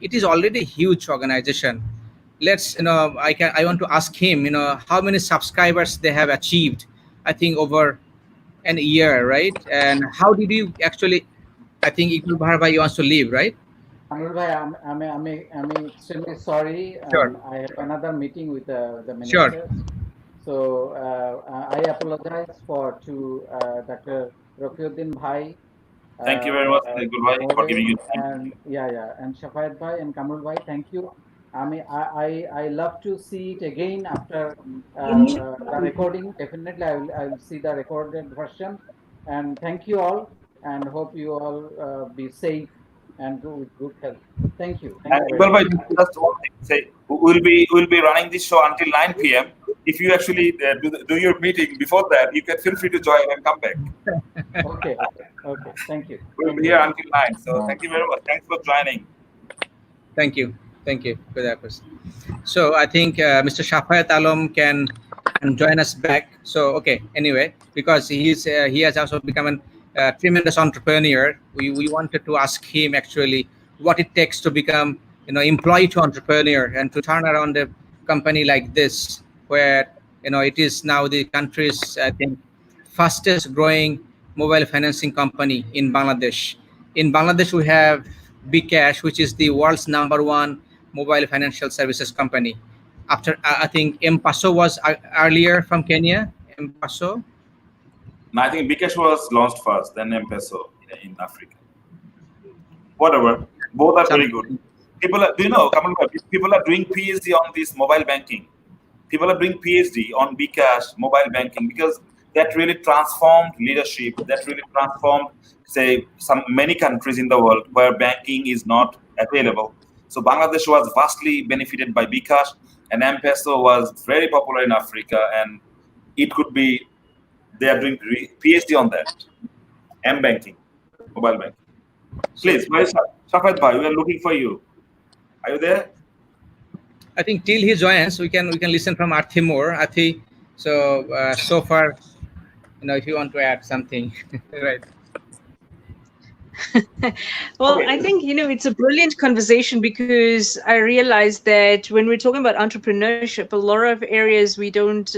it is already a huge organization. Let's I want to ask him, how many subscribers they have achieved. I think over an year, right? And how did you actually? I think Iqbal Bahar bhai wants to leave, right? Anil bhai, I'm extremely sorry. Sure. I have another meeting with the ministers. Sure. So I apologize to Dr. Rafiuddin bhai. Thank you very much, Iqbal bhai, for giving you time. And Shafayet bhai and Kamrul bhai, thank you. I love to see it again after the recording. Definitely, I will see the recorded version. And thank you all, and hope you all be safe and go with good health. Thank you. And Iqbal bhai, just one thing, say we'll be running this show until 9 p.m. If you actually do your meeting before that, you can feel free to join and come back. Okay. Thank you. We'll be here until 9. So thank you very much. Thanks for joining. Thank you for that question. So I think Mr. Shafayet Alam can join us back. So anyway, because he has also become a tremendous entrepreneur, we wanted to ask him actually what it takes to become employee to entrepreneur and to turn around a company like this, where it is now the country's, I think, fastest growing mobile financing company in Bangladesh. In Bangladesh, we have bKash, which is the world's #1 mobile financial services company. After I think M-Paso was earlier from Kenya. M-Paso. No, I think bKash was launched first, then M-Peso in Africa. Whatever, both are very good. People are, people are doing PhD on this mobile banking. People are doing PhD on bKash, mobile banking, because that really transformed leadership. That really transformed, say, many countries in the world where banking is not available. So Bangladesh was vastly benefited by bKash, and M-Peso was very popular in Africa, and it could be they are doing PhD on that. M-banking, mobile banking. Please, where is Shafayet bhai? We are looking for you. Are you there? I think till he joins, we can listen from Arthie more. Arthie, so far, if you want to add something, right? Well, I think, it's a brilliant conversation, because I realized that when we're talking about entrepreneurship, a lot of areas we don't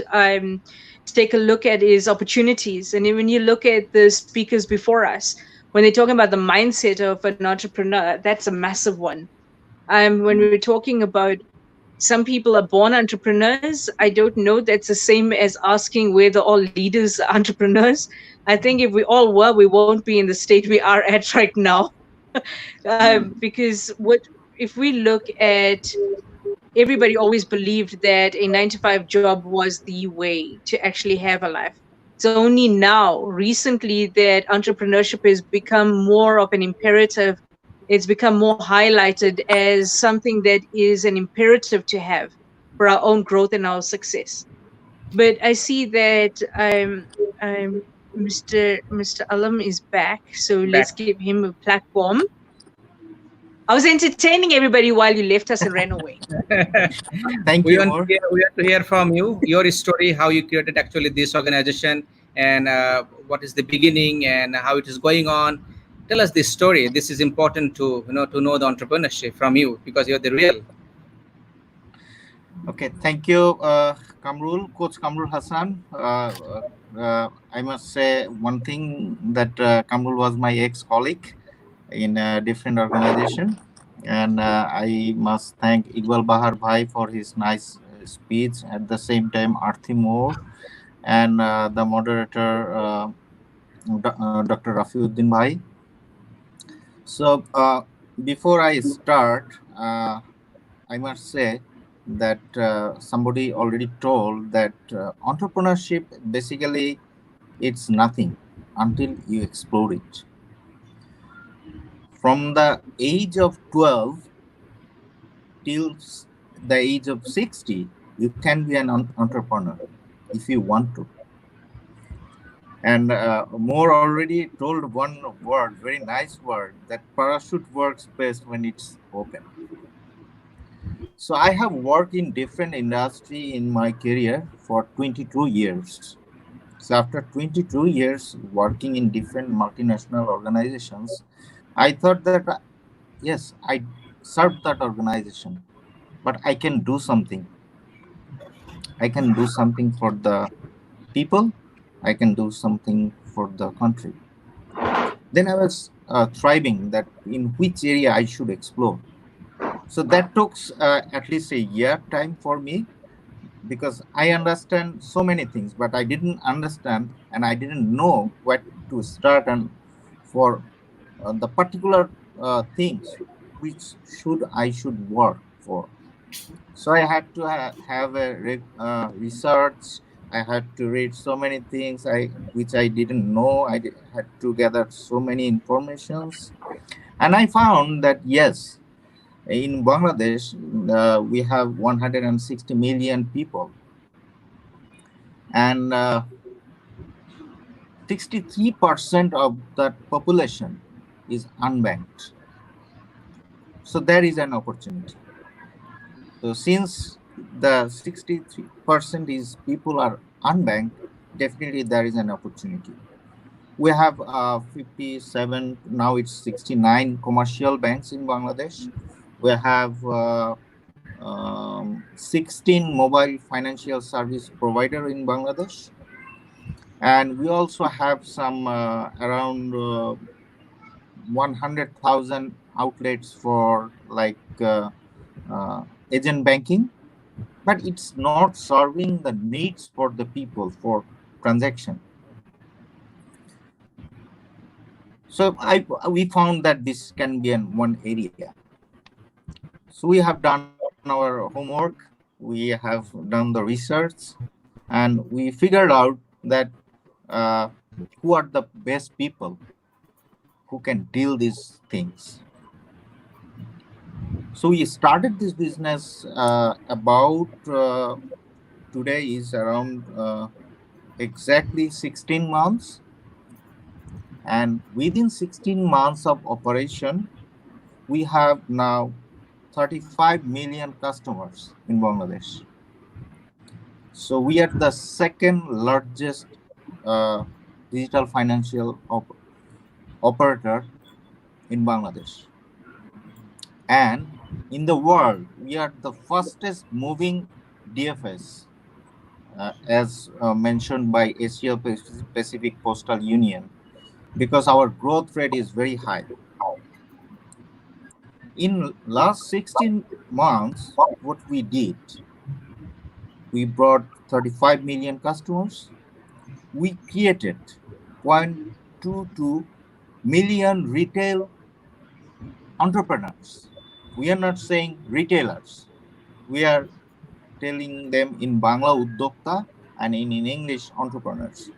take a look at is opportunities. And when you look at the speakers before us, when they're talking about the mindset of an entrepreneur, that's a massive one. When we're talking about some people are born entrepreneurs, I don't know that's the same as asking whether all leaders are entrepreneurs. I think if we all were, we won't be in the state we are at right now. Because if we look at, everybody always believed that a 9-to-5 job was the way to actually have a life. It's only now, recently, that entrepreneurship has become more of an imperative. It's become more highlighted as something that is an imperative to have for our own growth and our success. But I see that Mr. Alam is back, so let's give him a platform. I was entertaining everybody while you left us and ran away. Thank we you. Want to hear from you, your story, how you created actually this organization, and what is the beginning and how it is going on. Tell us this story. This is important to know the entrepreneurship from you, because you're the real. Okay, thank you, Coach Kamrul Hassan. I must say one thing, that Kamrul was my ex-colleague in a different organization. And I must thank Iqbal Bahar Bhai for his nice speech. At the same time, Arthie Moore and the moderator, Dr. Rafiuddin Bhai. So before I start, I must say that somebody already told that entrepreneurship basically it's nothing until you explore it. From the age of 12 till the age of 60, you can be an entrepreneur if you want to. And Moore already told one word, very nice word, that parachute works best when it's open. So I have worked in different industry in my career for 22 years. So after 22 years working in different multinational organizations, I thought that yes, I served that organization, but I can do something. I can do something for the people. I can do something for the country. Then I was thriving that in which area I should explore. So that took at least a year time for me, because I understand so many things, but I didn't understand and I didn't know where to start and for the particular things which I should work for. So I had to have a research. I had to read so many things which I didn't know. Had to gather so many informations, and I found that yes, in Bangladesh we have 160 million people, and 63% of that population is unbanked. So there is an opportunity. So since the 63% is people are unbanked, definitely there is an opportunity. We have 57, now it's 69 commercial banks in Bangladesh. We have 16 mobile financial service provider in Bangladesh. And we also have some around 100,000 outlets for like agent banking, but it's not serving the needs for the people for transaction. So we found that this can be in one area. So we have done our homework, we have done the research, and we figured out that who are the best people who can deal these things. So we started this business about today is around exactly 16 months. And within 16 months of operation, we have now 35 million customers in Bangladesh. So we are the second largest digital financial operator in Bangladesh. And in the world, we are the fastest moving DFS, as mentioned by Asia Pacific Postal Union, because our growth rate is very high. In last 16 months, what we did, we brought 35 million customers. We created 0.22 million retail entrepreneurs. We are not saying retailers. We are telling them in Bangla Uddokta and in English entrepreneurs.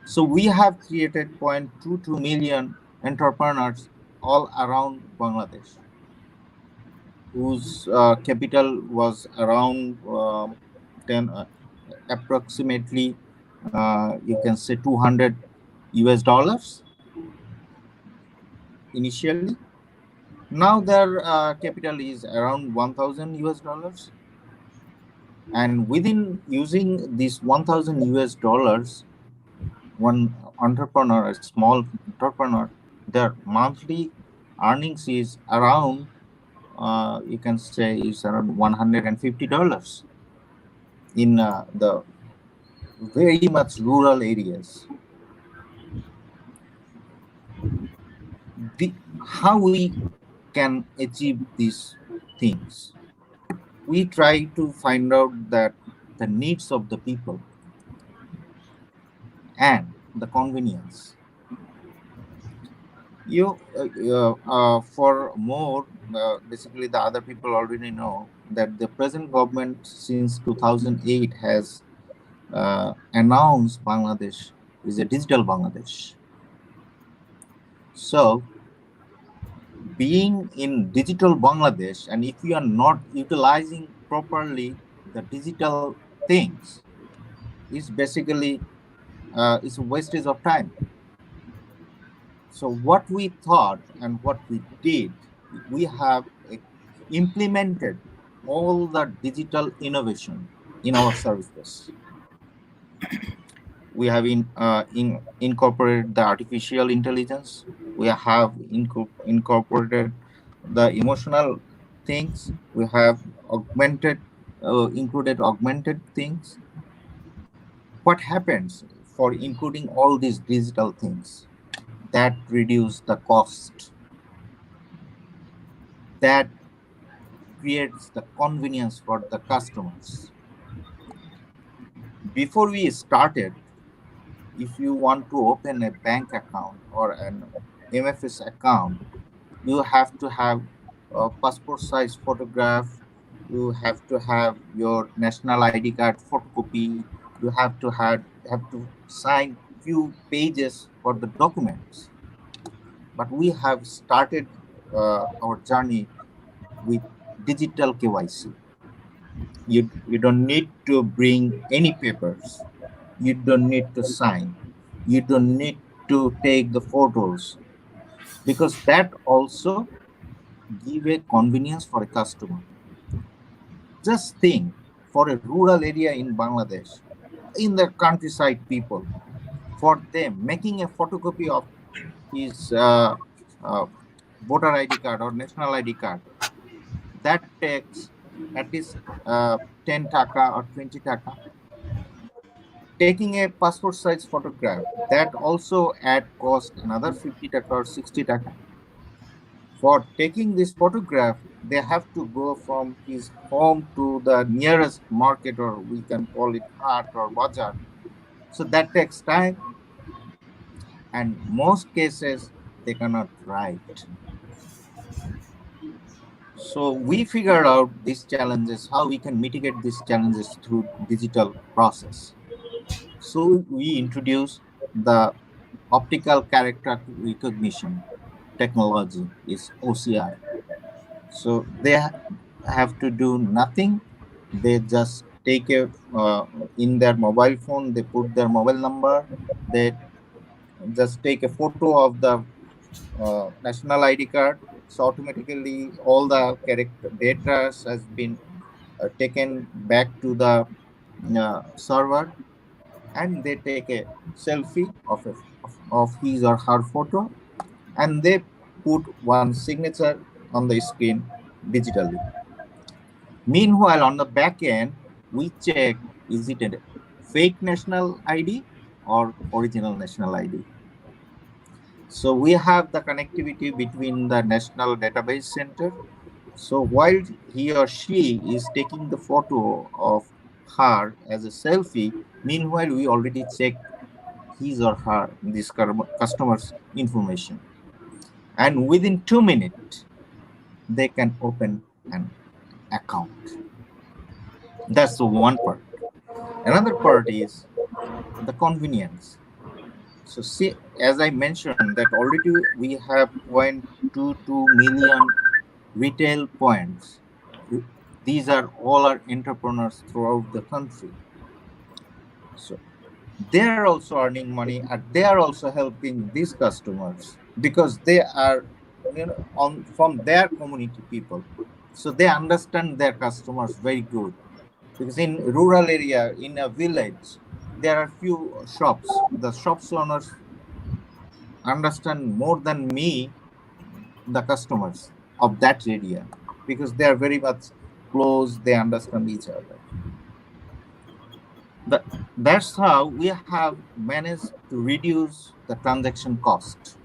So we have created 0.22 million entrepreneurs all around Bangladesh, whose capital was around approximately you can say $200 initially. Now their capital is around $1,000, and within using this $1,000, one entrepreneur, a small entrepreneur, their monthly earnings is around you can say is around $150 in the very much rural areas. How we can achieve these things. We try to find out that the needs of the people and the convenience. For more, basically the other people already know that the present government since 2008 has announced Bangladesh is a digital Bangladesh. So being in digital Bangladesh, and if you are not utilizing properly the digital things, is basically it's a wastage of time. So what we thought and what we did, we have implemented all the digital innovation in our services. We have incorporated the artificial intelligence. We have incorporated the emotional things. We have included augmented things. What happens for including all these digital things? That reduce the cost. That creates the convenience for the customers. Before we started, if you want to open a bank account or an MFS account, you have to have a passport size photograph, you have to have your national ID card photocopy, you have to sign few pages for the documents. But we have started our journey with digital KYC. You don't need to bring any papers. You don't need to sign. You don't need to take the photos, because that also give a convenience for a customer. Just think, for a rural area in Bangladesh, in the countryside people, for them making a photocopy of his voter ID card or national ID card, that takes at least 10 taka or 20 taka. Taking a passport size photograph, that also add cost another 50 taka or 60 taka. For taking this photograph, they have to go from his home to the nearest market, or we can call it hut or bazaar. So that takes time, and most cases they cannot write. So we figured out these challenges, how we can mitigate these challenges through digital process. So we introduced the optical character recognition technology, is OCR. So they have to do nothing. They just take in their mobile phone, they put their mobile number, they just take a photo of the national ID card. So automatically all the character data has been taken back to the server, and they take a selfie of his or her photo, and they put one signature on the screen digitally. Meanwhile, on the back end, we check, is it a fake national ID or original national ID? So we have the connectivity between the National Database Center. So while he or she is taking the photo of her as a selfie, meanwhile, we already check his or her, this customer's information. And within 2 minutes, they can open an account. That's the one part. Another part is the convenience. So see, as I mentioned, that already we have 0.22 million retail points. These are all our entrepreneurs throughout the country. So they are also earning money, and they are also helping these customers, because they are, from their community people. So they understand their customers very good. Because in rural area, in a village, there are few shops. The shops owners understand more than me the customers of that area, because they are very much close. They understand each other. That's how we have managed to reduce the transaction cost.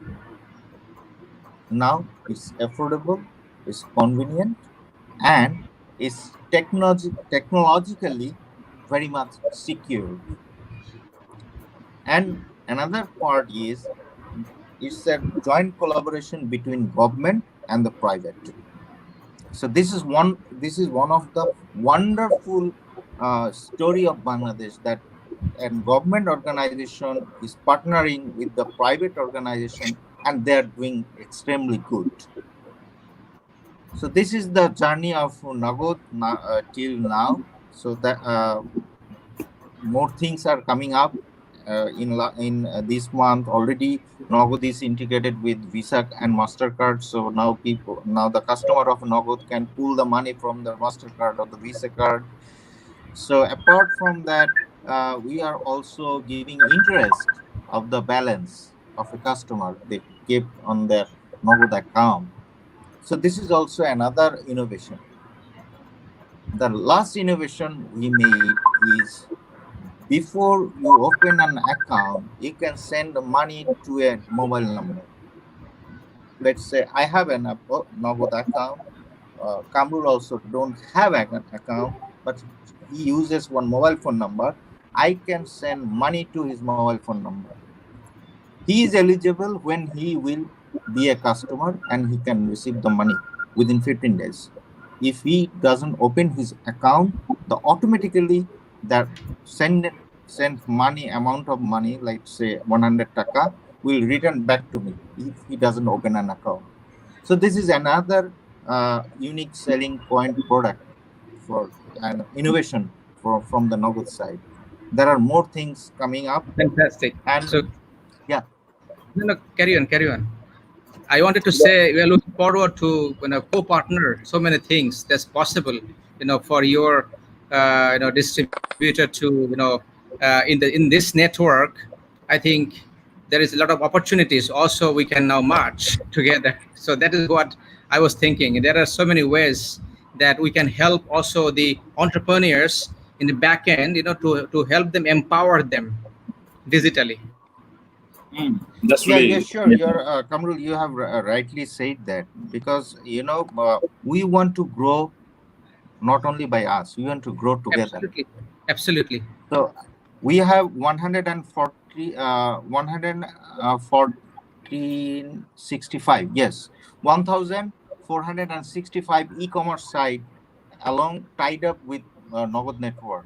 Now it's affordable, it's convenient, and it's technologically very much secure. And another part is it's a joint collaboration between government and the private. So this is one of the wonderful story of Bangladesh, that a government organization is partnering with the private organization, and they are doing extremely good. So this is the journey of Nagad till now. So that more things are coming up in this month already. Nagad is integrated with Visa and Mastercard. So now the customer of Nagad can pull the money from the Mastercard or the Visa card. So apart from that, we are also giving interest of the balance of a customer they keep on their Nagad account. So this is also another innovation. The last innovation we made is, before you open an account, you can send the money to a mobile number. Let's say I have an Nagad account. Kamrul also don't have an account, but he uses one mobile phone number. I can send money to his mobile phone number. He is eligible when he will be a customer, and he can receive the money within 15 days. If he doesn't open his account, the automatically that send money, amount of money, like say 100 taka, will return back to me if he doesn't open an account. So this is another unique selling point product for an innovation from the Nagad side. There are more things coming up. Fantastic. And so, yeah. No, carry on. I wanted to say we are looking forward to co-partner so many things that's possible, for your distributor to in this network. I think there is a lot of opportunities. Also, we can now march together. So that is what I was thinking. There are so many ways that we can help also the entrepreneurs in the back end, to help them, empower them digitally. That's Yeah, really, yeah, sure. You're Kamrul, you have rightly said that, because we want to grow not only by us, we want to grow together. Absolutely. So we have 165, yes, 1,465 e-commerce site tied up with Nagad network.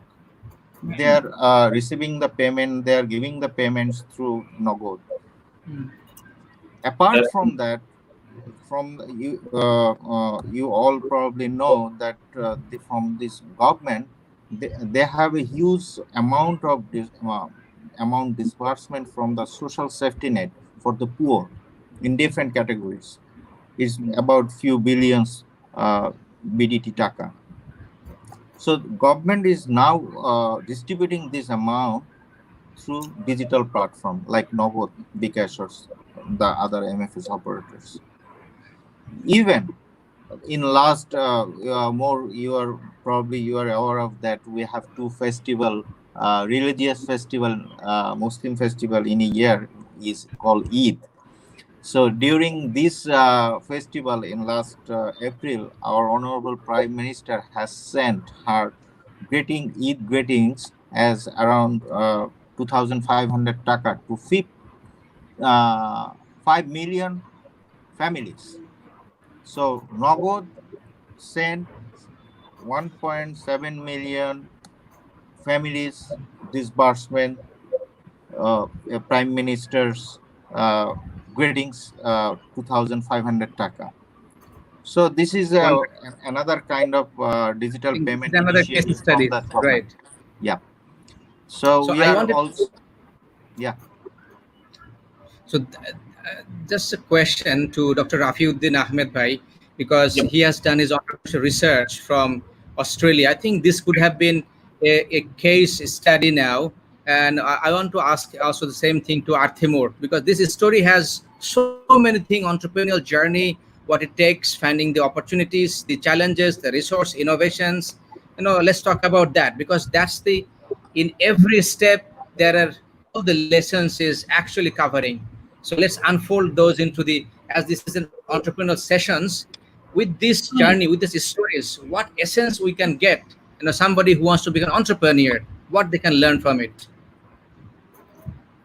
They are receiving the payment, they are giving the payments through Nagad. Apart from that, you all probably know that from this government, they have a huge amount of disbursement from the social safety net for the poor in different categories. It's about few billions BDT Taka. So government is now distributing this amount through digital platform like Nagad, bKash, or the other MFS operators. Even in last more, you are aware of that we have two festival, religious festival, Muslim festival in a year is called Eid. So during this festival in last April, our Honorable Prime Minister has sent her Eid greetings as around 2,500 taka to 5 million families. So Nagad sent 1.7 million families disbursement, Prime Minister's greetings, 2,500 taka. So this is another kind of digital payment initiative from that program. Right. Yeah. So we are also, yeah. So just a question to Dr. Rafiuddin Ahmed Bhai, because he has done his research from Australia. I think this could have been a case study now. And I want to ask also the same thing to Arthie, because this story has so many things, entrepreneurial journey, what it takes, finding the opportunities, the challenges, the resource, innovations. Let's talk about that, because that's in every step, there are all the lessons is actually covering. So let's unfold those as this is an entrepreneurial sessions. with this journey, with these stories, what essence we can get, somebody who wants to become an entrepreneur, what they can learn from it?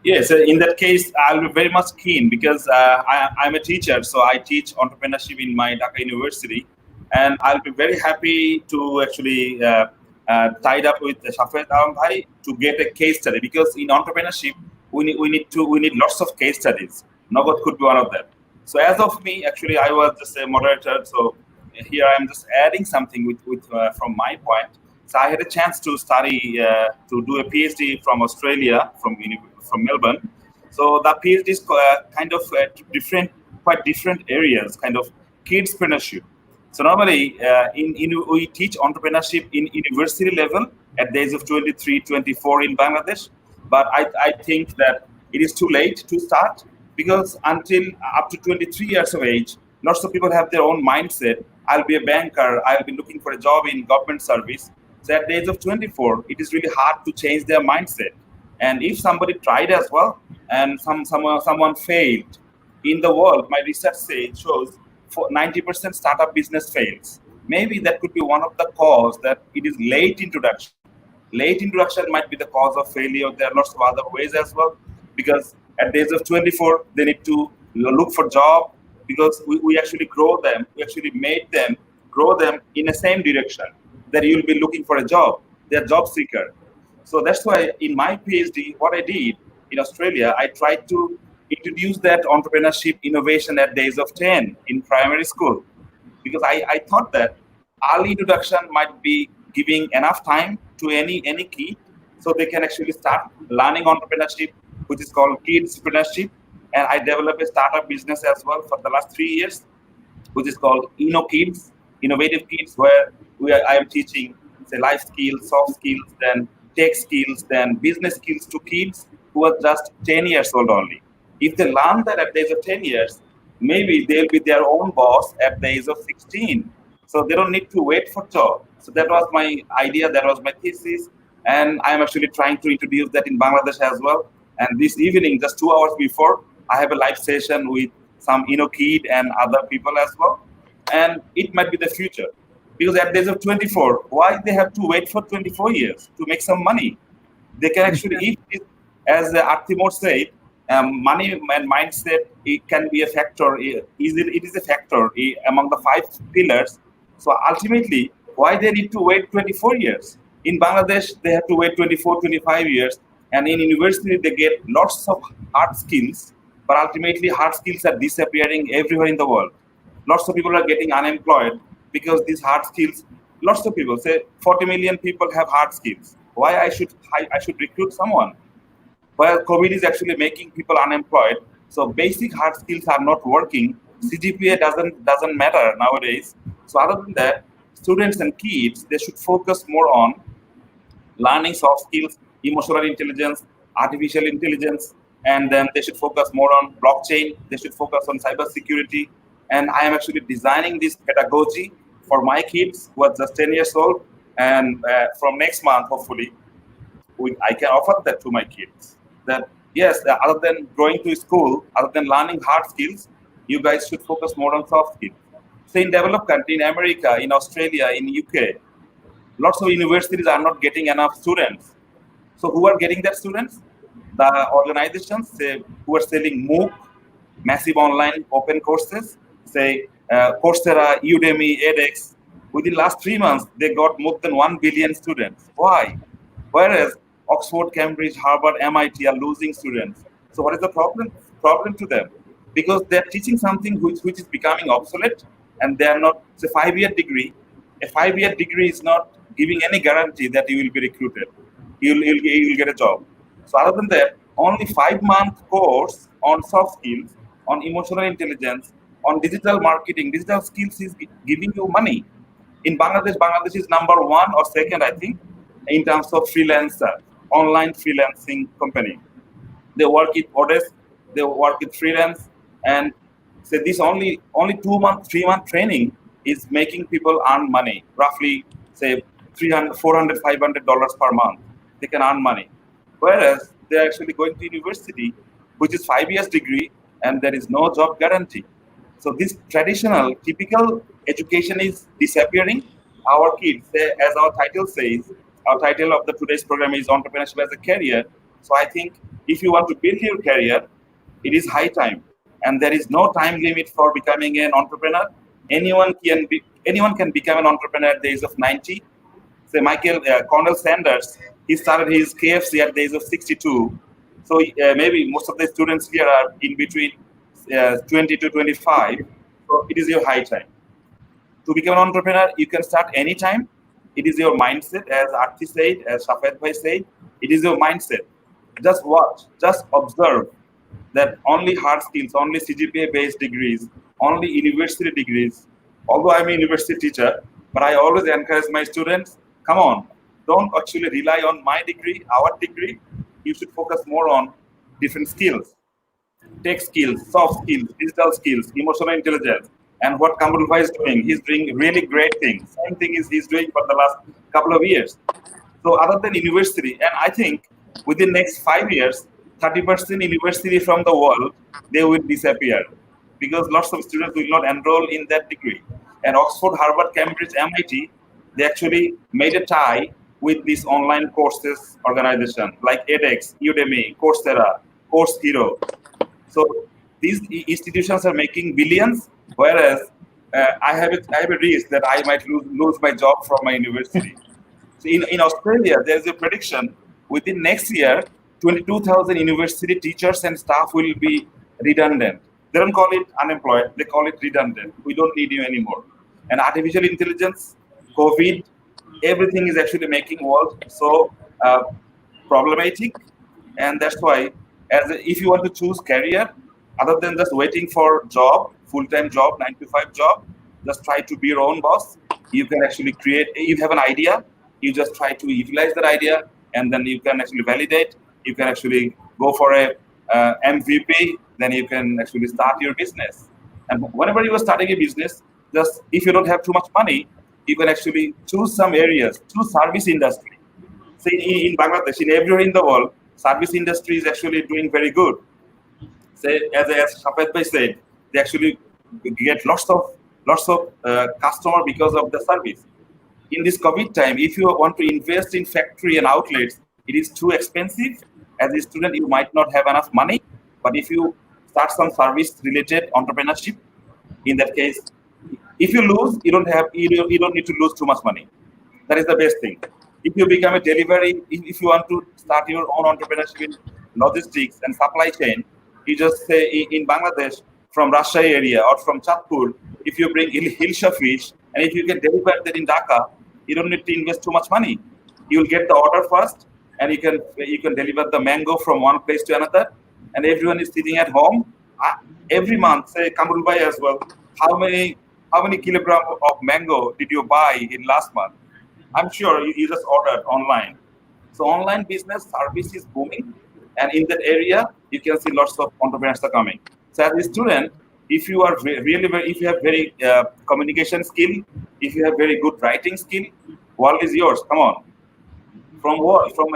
Yes, in that case, I'll be very much keen because I'm a teacher, so I teach entrepreneurship in my Dhaka University, and I'll be very happy to actually tied up with Shafayet bhai to get a case study, because in entrepreneurship we need lots of case studies. Nagad could be one of them. So as of me, actually, I was just a moderator, so here I'm just adding something with from my point. So I had a chance to study to do a PhD from Australia, from Melbourne. So the PhD is kind of quite different areas, kind of kidspreneurship. So normally, we teach entrepreneurship in university level at the age of 23, 24 in Bangladesh. But I think that it is too late to start, because until up to 23 years of age, lots of people have their own mindset. I'll be a banker, I'll be looking for a job in government service. So at the age of 24, it is really hard to change their mindset. And if somebody tried as well, and someone failed, in the world, my research shows 90% startup business fails. Maybe that could be one of the cause, that it is late introduction. Late introduction might be the cause of failure. There are lots of other ways as well, because at the age of 24, they need to look for job, because we actually grow them. We actually made them grow them in the same direction, that you'll be looking for a job. They're job seeker. So that's why in my PhD, what I did in Australia, I tried to introduce that entrepreneurship innovation at the age of 10 in primary school, because I thought that early introduction might be giving enough time to any kid, so they can actually start learning entrepreneurship, which is called kidspreneurship. And I developed a startup business as well for the last 3 years, which is called InnoKids, Innovative Kids, where I am teaching, say, life skills, soft skills, then tech skills, then business skills to kids who are just 10 years old only. If they learn that at the age of 10 years, maybe they'll be their own boss at the age of 16. So they don't need to wait for job. So that was my idea, that was my thesis. And I'm actually trying to introduce that in Bangladesh as well. And this evening, just 2 hours before, I have a live session with some kid and other people as well. And it might be the future. Because at the age of 24, why they have to wait for 24 years to make some money? They can actually, as Arthie said, money and mindset, it can be a factor. It is a factor among the 5 pillars. So ultimately, why they need to wait 24 years? In Bangladesh, they have to wait 24, 25 years. And in university, they get lots of hard skills. But ultimately, hard skills are disappearing everywhere in the world. Lots of people are getting unemployed because these hard skills, lots of people say 40 million people have hard skills. Why I should recruit someone? Well, COVID is actually making people unemployed. So basic hard skills are not working. CGPA doesn't matter nowadays. So other than that, students and kids, they should focus more on learning soft skills, emotional intelligence, artificial intelligence, and then they should focus more on blockchain. They should focus on cybersecurity. And I am actually designing this pedagogy for my kids who are just 10 years old. And from next month, hopefully, I can offer that to my kids. That yes, other than going to school, other than learning hard skills, you guys should focus more on soft skills. So in developed country, in America, in Australia, in UK, lots of universities are not getting enough students. So who are getting that students? The organizations who are selling MOOC, massive online open courses, say Coursera, Udemy, edX. Within the last 3 months, they got more than 1 billion students. Why? Whereas Oxford, Cambridge, Harvard, MIT are losing students. So what is the problem? Problem to them? Because they're teaching something which is becoming obsolete, and they are not, it's a 5-year degree. A 5-year degree is not giving any guarantee that you will be recruited. You'll get a job. So other than that, only 5-month course on soft skills, on emotional intelligence, on digital marketing, digital skills is giving you money. In Bangladesh, Bangladesh is number 1 or 2nd, I think, in terms of freelancer, online freelancing company. They work with Odesk, they work with freelance, and say this only 2-month, 3-month training is making people earn money, roughly say $300, $400, $500 per month. They can earn money. Whereas they're actually going to university, which is 5 years degree, and there is no job guarantee. So this traditional, typical education is disappearing. Our kids, as our title says, our title of the today's program is Entrepreneurship as a Career. So I think if you want to build your career, it is high time, and there is no time limit for becoming an entrepreneur. Anyone can become an entrepreneur at the age of 90. Say Colonel Sanders, he started his KFC at the age of 62. So maybe most of the students here are in between 20 to 25. So it is your high time. To become an entrepreneur, you can start anytime. It is your mindset, as Arthie said, as Shafayet bhai said. It is your mindset. Just watch, just observe that only hard skills, only CGPA-based degrees, only university degrees. Although I'm a university teacher, but I always encourage my students, come on, don't actually rely on my degree, our degree. You should focus more on different skills, tech skills, soft skills, digital skills, emotional intelligence. And what Kamrul is doing, he's doing really great things. Same thing is he's doing for the last couple of years. So other than university, and I think within next 5 years, 30% university from the world, they will disappear because lots of students will not enroll in that degree. And Oxford, Harvard, Cambridge, MIT, they actually made a tie with this online courses organization like edX, Udemy, Coursera, Course Hero. So these institutions are making billions, whereas I have a risk that I might lose my job from my university. So in Australia, there is a prediction within next year, 22,000 university teachers and staff will be redundant. They don't call it unemployed, they call it redundant. We don't need you anymore. And artificial intelligence, COVID, everything is actually making world so problematic. And that's why, if you want to choose career, other than just waiting for job, full-time job, 9-to-5 job, just try to be your own boss. You can actually create, you have an idea, you just try to utilize that idea, and then you can actually validate. You can actually go for a MVP, then you can actually start your business. And whenever you are starting a business, just if you don't have too much money, you can actually choose some areas, choose service industry. Say in Bangladesh, in everywhere in the world, service industry is actually doing very good. Say as Shafayet bhai said, they actually get lots of customer because of the service. In this COVID time, if you want to invest in factory and outlets, it is too expensive. As a student, you might not have enough money. But if you start some service-related entrepreneurship, in that case, if you lose, you don't need to lose too much money. That is the best thing. If you become a delivery, if you want to start your own entrepreneurship in logistics and supply chain, you just say in Bangladesh, from Rajshahi area or from Chatpur, if you bring Hilsha fish, and if you can deliver that in Dhaka, you don't need to invest too much money. You will get the order first, and you can deliver the mango from one place to another, and everyone is sitting at home. Every month, say Kamrul bhai as well, how many kilograms of mango did you buy in last month? I'm sure you just ordered online. So online business service is booming, and in that area, you can see lots of entrepreneurs are coming. So as a student, if you are if you have very communication skill, if you have very good writing skill, world is yours. Come on. From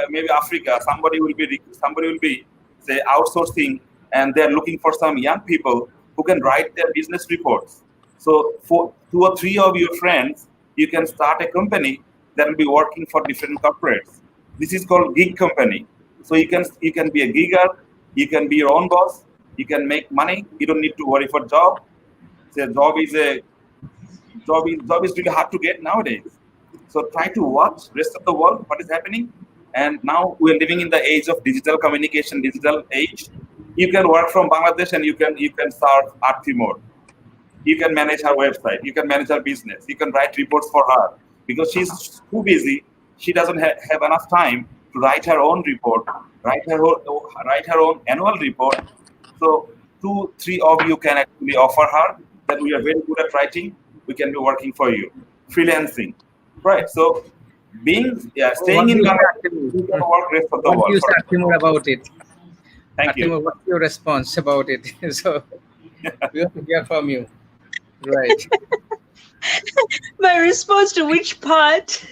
maybe Africa, somebody will be say outsourcing, and they're looking for some young people who can write their business reports. So for 2 or 3 of your friends, you can start a company that will be working for different corporates. This is called gig company. So you can be a gigger, you can be your own boss, you can make money. You don't need to worry for job. So job is really hard to get nowadays. So try to watch rest of the world, what is happening. And now we're living in the age of digital communication, digital age. You can work from Bangladesh and you can serve Arthie more. You can manage her website. You can manage her business. You can write reports for her because she's too busy. She doesn't have enough time to write her own report, write her own annual report. So 2, 3 of you can actually offer her that we are very good at writing. We can be working for you, freelancing, right? So staying in Bangladesh, you can work rest of the world. What do you say more about it? Thank you. What's your response about it? So we have to hear from you. Right. My response to which part?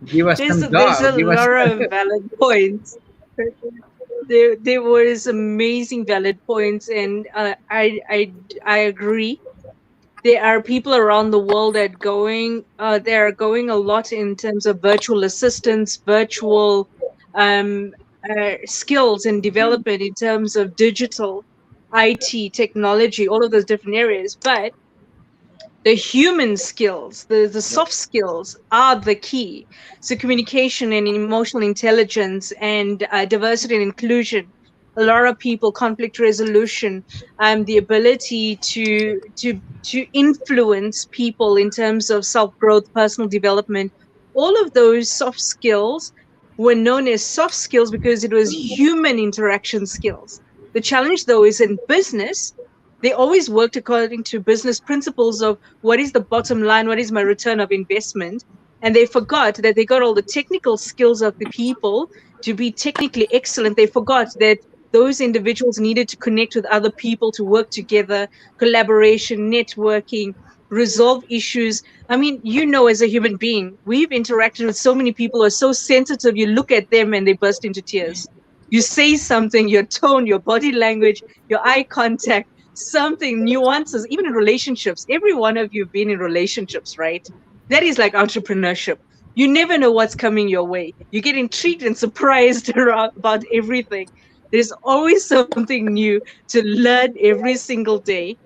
Give us There's some a lot Give us of valid points. there was amazing valid points, and I agree. There are people around the world that they are going a lot in terms of virtual assistants, virtual um, skills and development in terms of digital, IT, technology, all of those different areas. But the human skills, the soft skills are the key. So communication and emotional intelligence and diversity and inclusion, a lot of people, conflict resolution, the ability to influence people in terms of self-growth, personal development, all of those soft skills were known as soft skills because it was human interaction skills. The challenge though is in business, they always worked according to business principles of what is the bottom line, what is my return of investment. And they forgot that they got all the technical skills of the people to be technically excellent. They forgot that those individuals needed to connect with other people to work together, collaboration, networking, resolve issues. I mean, as a human being, we've interacted with so many people who are so sensitive. You look at them and they burst into tears. You say something, your tone, your body language, your eye contact, something, nuances, even in relationships. Every one of you have been in relationships, right? That is like entrepreneurship. You never know what's coming your way. You get intrigued and surprised about everything. There's always something new to learn every single day,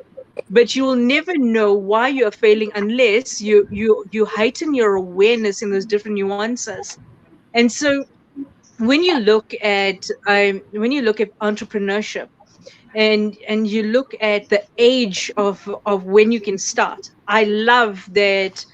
but you will never know why you are failing unless you heighten your awareness in those different nuances. And so when you look at entrepreneurship, and you look at the age of when you can start. I love that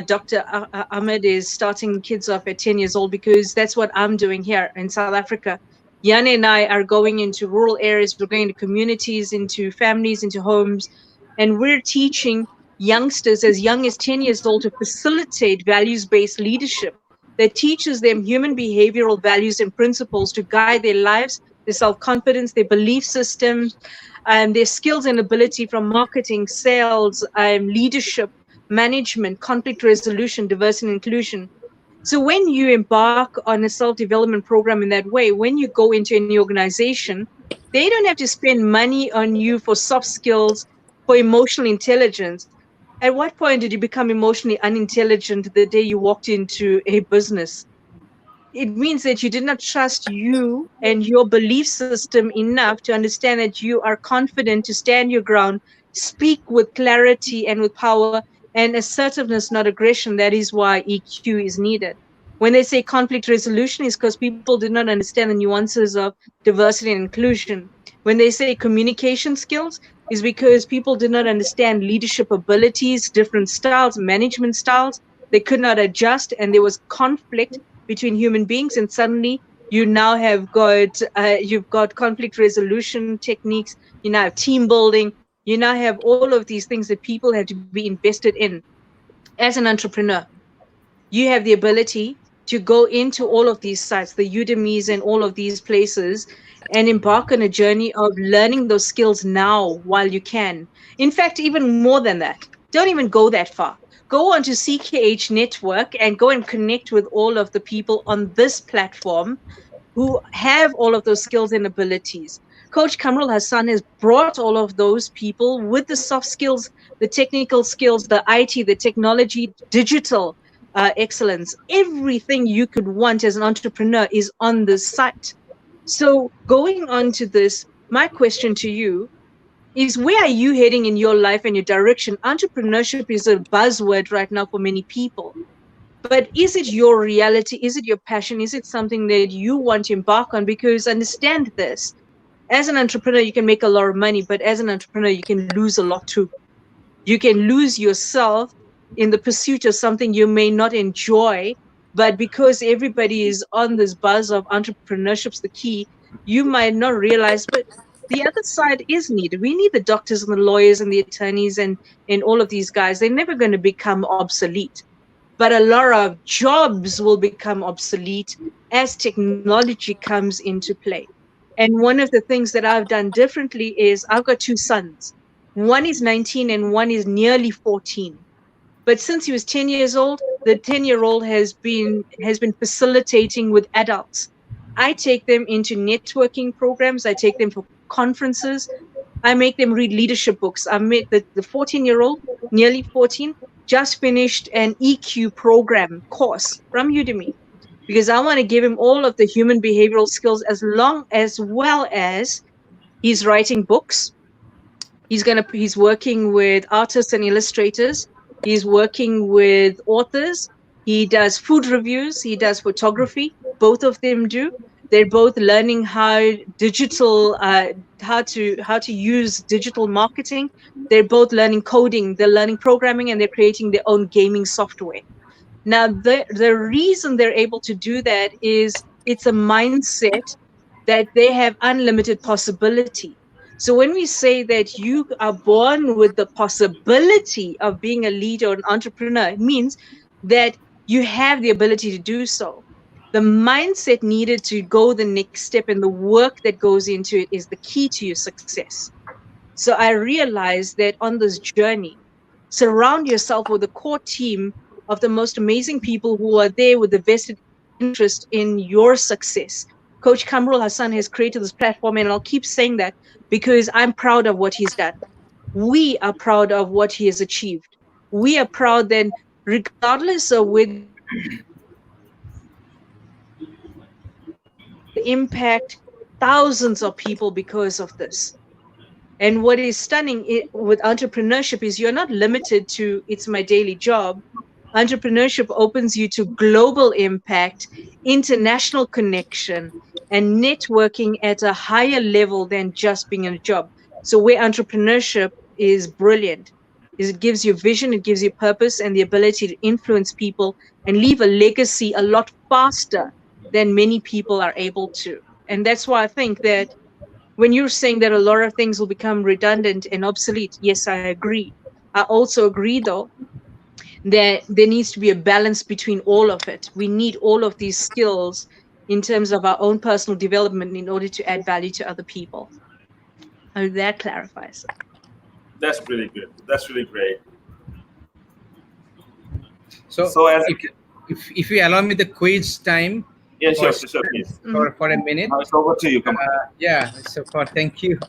Dr. Ahmed is starting kids off at 10 years old, because that's what I'm doing here in South Africa. Yane and I are going into rural areas, we're going to communities, into families, into homes, and we're teaching youngsters as young as 10 years old to facilitate values-based leadership that teaches them human behavioral values and principles to guide their lives, their self-confidence, their belief systems, their skills and ability from marketing, sales, leadership, management, conflict resolution, diversity and inclusion. So when you embark on a self-development program in that way, when you go into any organization, they don't have to spend money on you for soft skills, for emotional intelligence. At what point did you become emotionally unintelligent the day you walked into a business? It means that you did not trust you and your belief system enough to understand that you are confident to stand your ground, speak with clarity and with power and assertiveness, not aggression. That is why EQ is needed. When they say conflict resolution, is because people did not understand the nuances of diversity and inclusion. When they say communication skills, is because people did not understand leadership abilities, different styles, management styles. They could not adjust, and there was conflict between human beings, and suddenly you now have got you've got conflict resolution techniques, you now have team building, you now have all of these things that people have to be invested in. As an entrepreneur, you have the ability to go into all of these sites, the Udemy's and all of these places, and embark on a journey of learning those skills now while you can. In fact, even more than that, don't even go that far. Go onto CKH Network and go and connect with all of the people on this platform who have all of those skills and abilities. Coach Kamrul Hassan has brought all of those people with the soft skills, the technical skills, the IT, the technology, digital excellence. Everything you could want as an entrepreneur is on this site. So going on to this, my question to you is, where are you heading in your life and your direction? Entrepreneurship is a buzzword right now for many people. But is it your reality? Is it your passion? Is it something that you want to embark on? Because understand this, as an entrepreneur, you can make a lot of money, but as an entrepreneur, you can lose a lot too. You can lose yourself in the pursuit of something you may not enjoy, but because everybody is on this buzz of entrepreneurship's the key, you might not realize, but the other side is needed. We need the doctors and the lawyers and the attorneys and all of these guys. They're never going to become obsolete. But a lot of jobs will become obsolete as technology comes into play. And one of the things that I've done differently is I've got two sons. One is 19 and one is nearly 14. But since he was 10 years old, the 10-year-old has been facilitating with adults. I take them into networking programs. I take them for conferences. I make them read leadership books. I made the 14-year-old, nearly 14, just finished an EQ program course from Udemy, because I want to give him all of the human behavioral skills as well as he's writing books. He's working with artists and illustrators. He's working with authors. He does food reviews. He does photography. Both of them do. They're both learning how to use digital marketing. They're both learning coding. They're learning programming, and they're creating their own gaming software. Now, the reason they're able to do that is it's a mindset that they have unlimited possibility. So when we say that you are born with the possibility of being a leader or an entrepreneur, it means that you have the ability to do so. The mindset needed to go the next step and the work that goes into it is the key to your success. So I realized that on this journey, surround yourself with a core team of the most amazing people who are there with a vested interest in your success. Coach Kamrul Hassan has created this platform, and I'll keep saying that because I'm proud of what he's done. We are proud of what he has achieved. We are proud that regardless of whether impact thousands of people because of this. And what is stunning with entrepreneurship is you're not limited to it's my daily job. Entrepreneurship opens you to global impact, international connection, and networking at a higher level than just being in a job. So where entrepreneurship is brilliant is it gives you vision, it gives you purpose, and the ability to influence people and leave a legacy a lot faster than many people are able to. And that's why I think that when you're saying that a lot of things will become redundant and obsolete, yes, I agree. I also agree, though, that there needs to be a balance between all of it. We need all of these skills in terms of our own personal development in order to add value to other people. I hope that clarifies. That's really good. That's really great. So as if you allow me the quiz time. Yeah, sure, please. For a minute. It's over to you. Come on. So thank you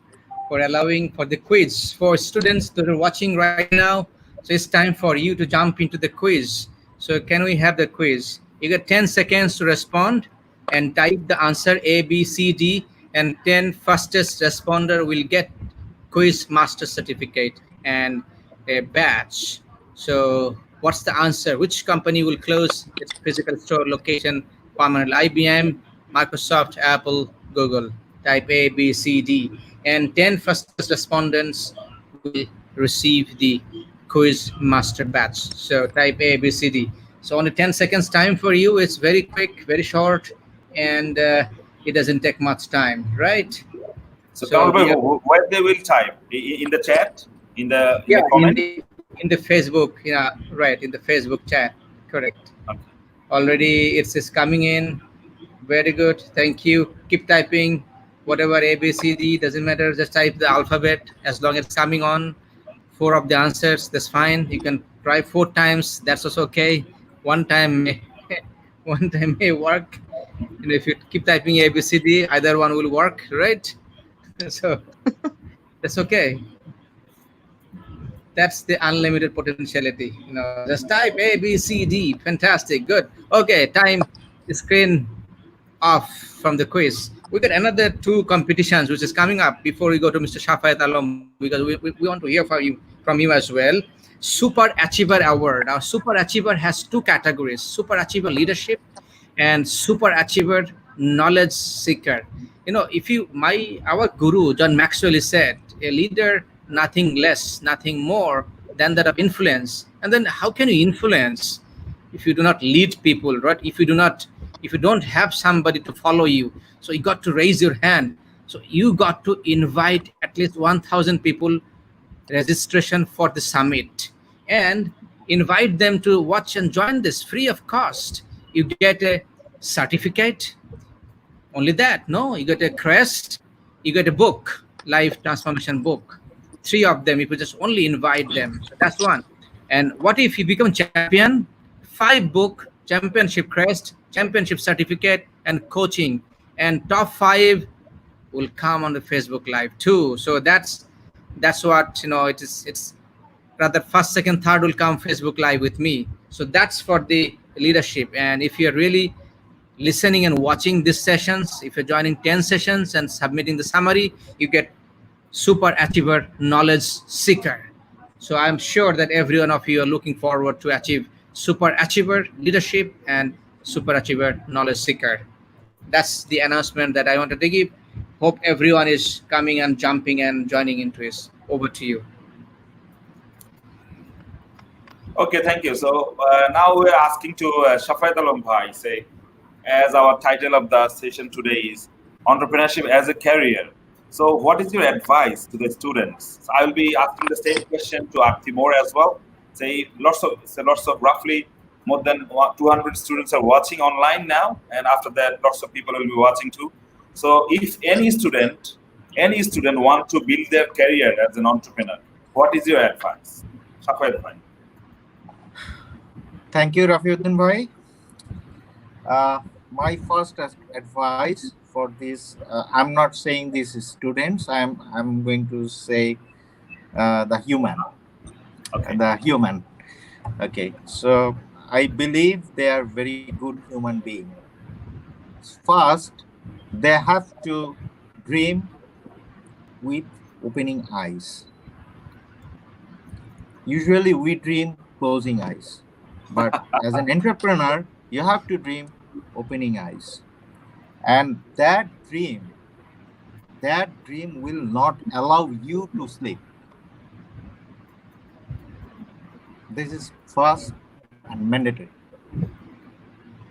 for allowing for the quiz. For students that are watching right now, so it's time for you to jump into the quiz. So can we have the quiz? You get 10 seconds to respond and type the answer A, B, C, D, and 10 fastest responder will get quiz master certificate and a badge. So what's the answer? Which company will close its physical store location permanently? IBM, Microsoft, Apple, Google. Type A, B, C, D. And 10 fastest respondents will receive the quiz master badge. So type A, B, C, D. So only 10 seconds time for you. It's very quick, very short, and it doesn't take much time, right? So where they will type? In the chat? In the comment? In the Facebook, right, in the Facebook chat, correct. Okay. Already it's coming in. Very good, thank you. Keep typing, whatever A, B, C, D, doesn't matter, just type the alphabet as long as it's coming on. 4 of the answers, that's fine. You can try 4 times, that's also okay. One time may work. And if you keep typing A, B, C, D, either one will work, right? So that's okay. That's the unlimited potentiality. Just type A, B, C, D. Fantastic, good. Okay, time screen off from the quiz. We got another 2 competitions which is coming up before we go to Mr. Shafayet Alam, because we want to hear from you as well. Super Achiever Award. Now, Super Achiever has 2 categories: Super Achiever Leadership and Super Achiever Knowledge Seeker. Our guru John Maxwell said, a leader, nothing less, nothing more than that of influence. And then how can you influence if you do not lead people, right? If you don't have somebody to follow you, so you got to raise your hand. So you got to invite at least 1,000 people registration for the summit and invite them to watch and join this free of cost. You get a certificate. Only that, no, you get a crest, you get a book, life transformation book. 3 of them, if you just only invite them. So that's 1. And what if you become champion? 5 book, championship crest, championship certificate, and coaching. and top 5 will come on the Facebook Live too. So that's what it's rather first, second, third will come Facebook Live with me. So that's for the leadership. And if you're really listening and watching these sessions, if you're joining 10 sessions and submitting the summary, you get super achiever knowledge seeker. So I'm sure that every one of you are looking forward to achieve super achiever leadership and super achiever knowledge seeker. That's the announcement that I wanted to give. Hope everyone is coming and jumping and joining into this. Over to you. Okay, thank you. So now we're asking to Shafayet Bhai, say, as our title of the session today is Entrepreneurship as a Career. So what is your advice to the students? So I will be asking the same question to Arthie more as well. Say lots of roughly more than 200 students are watching online now, and after that lots of people will be watching too. So if any student want to build their career as an entrepreneur, what is your advice? Shafayet Bhai. Thank you, Rafiuddin bhai. My first advice for this, I'm not saying this is students. I'm going to say the human. Okay. The human. Okay. So I believe they are very good human beings. First, they have to dream with opening eyes. Usually we dream closing eyes. But as an entrepreneur, you have to dream opening eyes. And that dream will not allow you to sleep. This is first and mandatory.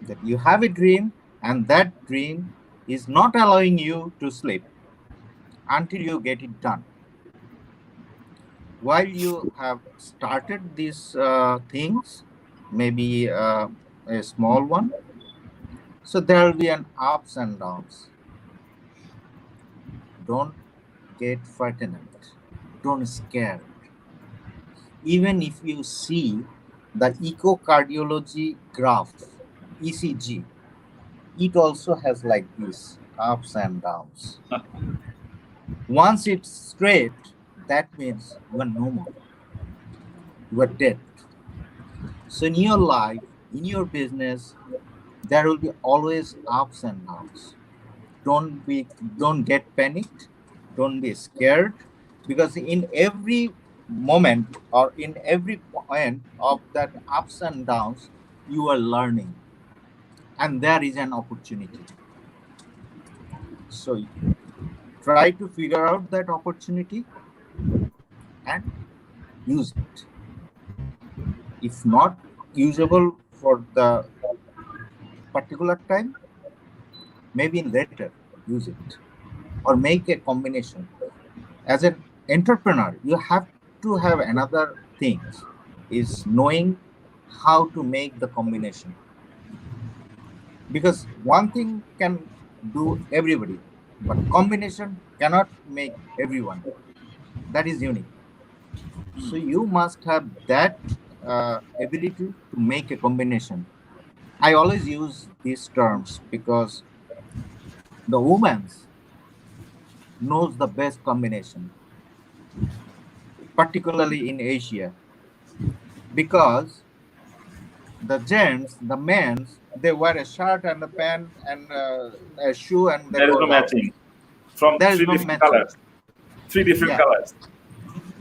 That you have a dream, and that dream is not allowing you to sleep until you get it done. While you have started these things, maybe a small one, so there will be an ups and downs. Don't get frightened. Don't scare. Even if you see the echocardiology graph, ECG, it also has like this, ups and downs. Once it's straight, that means you are no more. You are dead. So in your life, in your business, there will be always ups and downs. Don't get panicked. Don't be scared, because in every moment or in every point of that ups and downs, you are learning, and there is an opportunity. So try to figure out that opportunity and use it. If not usable for the particular time, maybe later use it, or make a combination. As an entrepreneur, you have to have another thing, is knowing how to make the combination. Because one thing can do everybody, but combination cannot make everyone. That is unique. So you must have that ability to make a combination. I always use these terms because the woman knows the best combination, particularly in Asia, because the gents, the men, they wear a shirt and a pant and a shoe, and there is no matching from three different colors. Three different colors.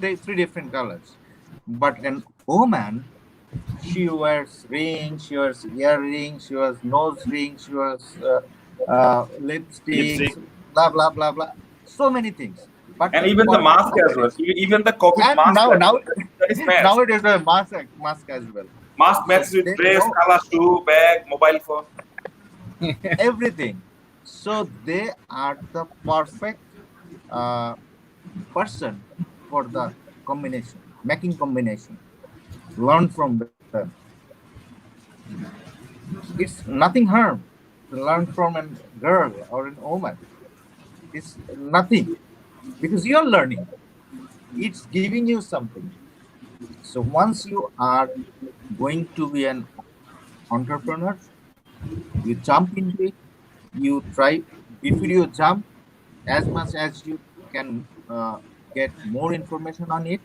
Three different colors. But an woman, she wears rings, she wears earrings, she wears nose rings, she wears lipstick, blah blah blah blah. So many things. But and even the mask as well. Even the COVID mask. Nowadays the mask as well. Mask matches with dress, color, shoe, bag, mobile phone. Everything. So they are the perfect person for the combination, making combination. Learn from them. It's nothing harm to learn from a girl or a woman. It's nothing, because you're learning. It's giving you something. So once you are going to be an entrepreneur, you jump into it, you try If you jump as much as you can, get more information on it,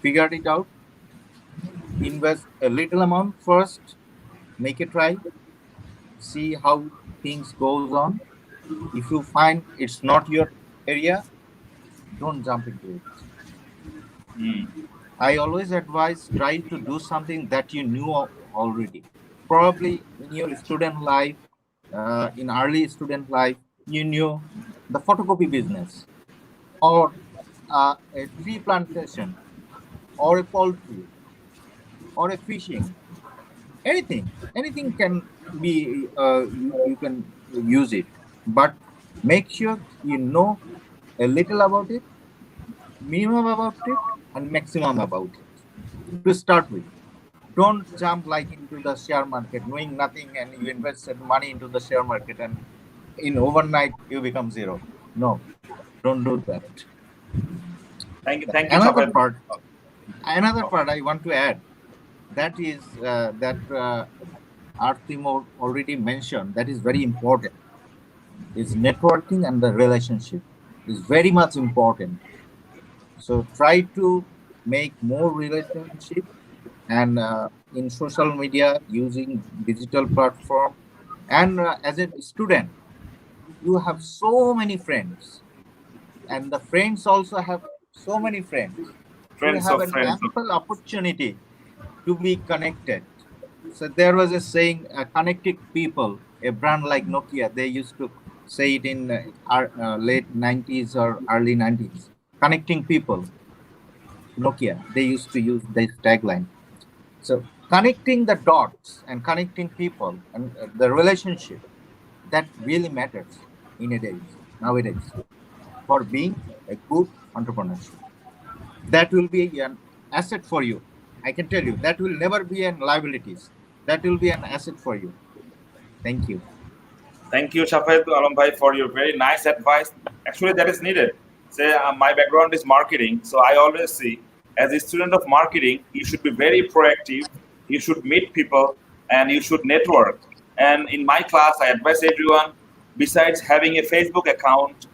figure it out, invest a little amount first, make a try, see how things goes on. If you find it's not your area, don't jump into it. I always advise try to do something that you knew already. Probably in your student life, in early student life, you knew the photocopy business, or a tree plantation, or a poultry, or a fishing. Anything can be, you can use it, but make sure you know a little about it, minimum about it, and maximum about it to start with. Don't jump like into the share market knowing nothing and you invested money into the share market and in overnight you become zero. No, don't do that. Thank you, Another Shafayet. part I want to add, that is that Arthie already mentioned, that is very important, is networking, and the relationship is very much important. So try to make more relationship, and in social media, using digital platform, and as a student you have so many friends, and the friends also have so many friends. You Friends have of an friends. ample opportunity to be connected. So there was a saying, connected people, a brand like Nokia, they used to say it in late 90s or early 90s. Connecting people, Nokia, they used to use this tagline. So connecting the dots and connecting people and the relationship, that really matters nowadays for being a good entrepreneurship. That will be an asset for you. I can tell you that will never be an liabilities. That will be an asset for you. Thank you. Thank you, Shafayet Alam Bhai, for your very nice advice. Actually, that is needed. Say, my background is marketing, so I always see, as a student of marketing, you should be very proactive. You should meet people, and you should network. And in my class, I advise everyone, besides having a Facebook account,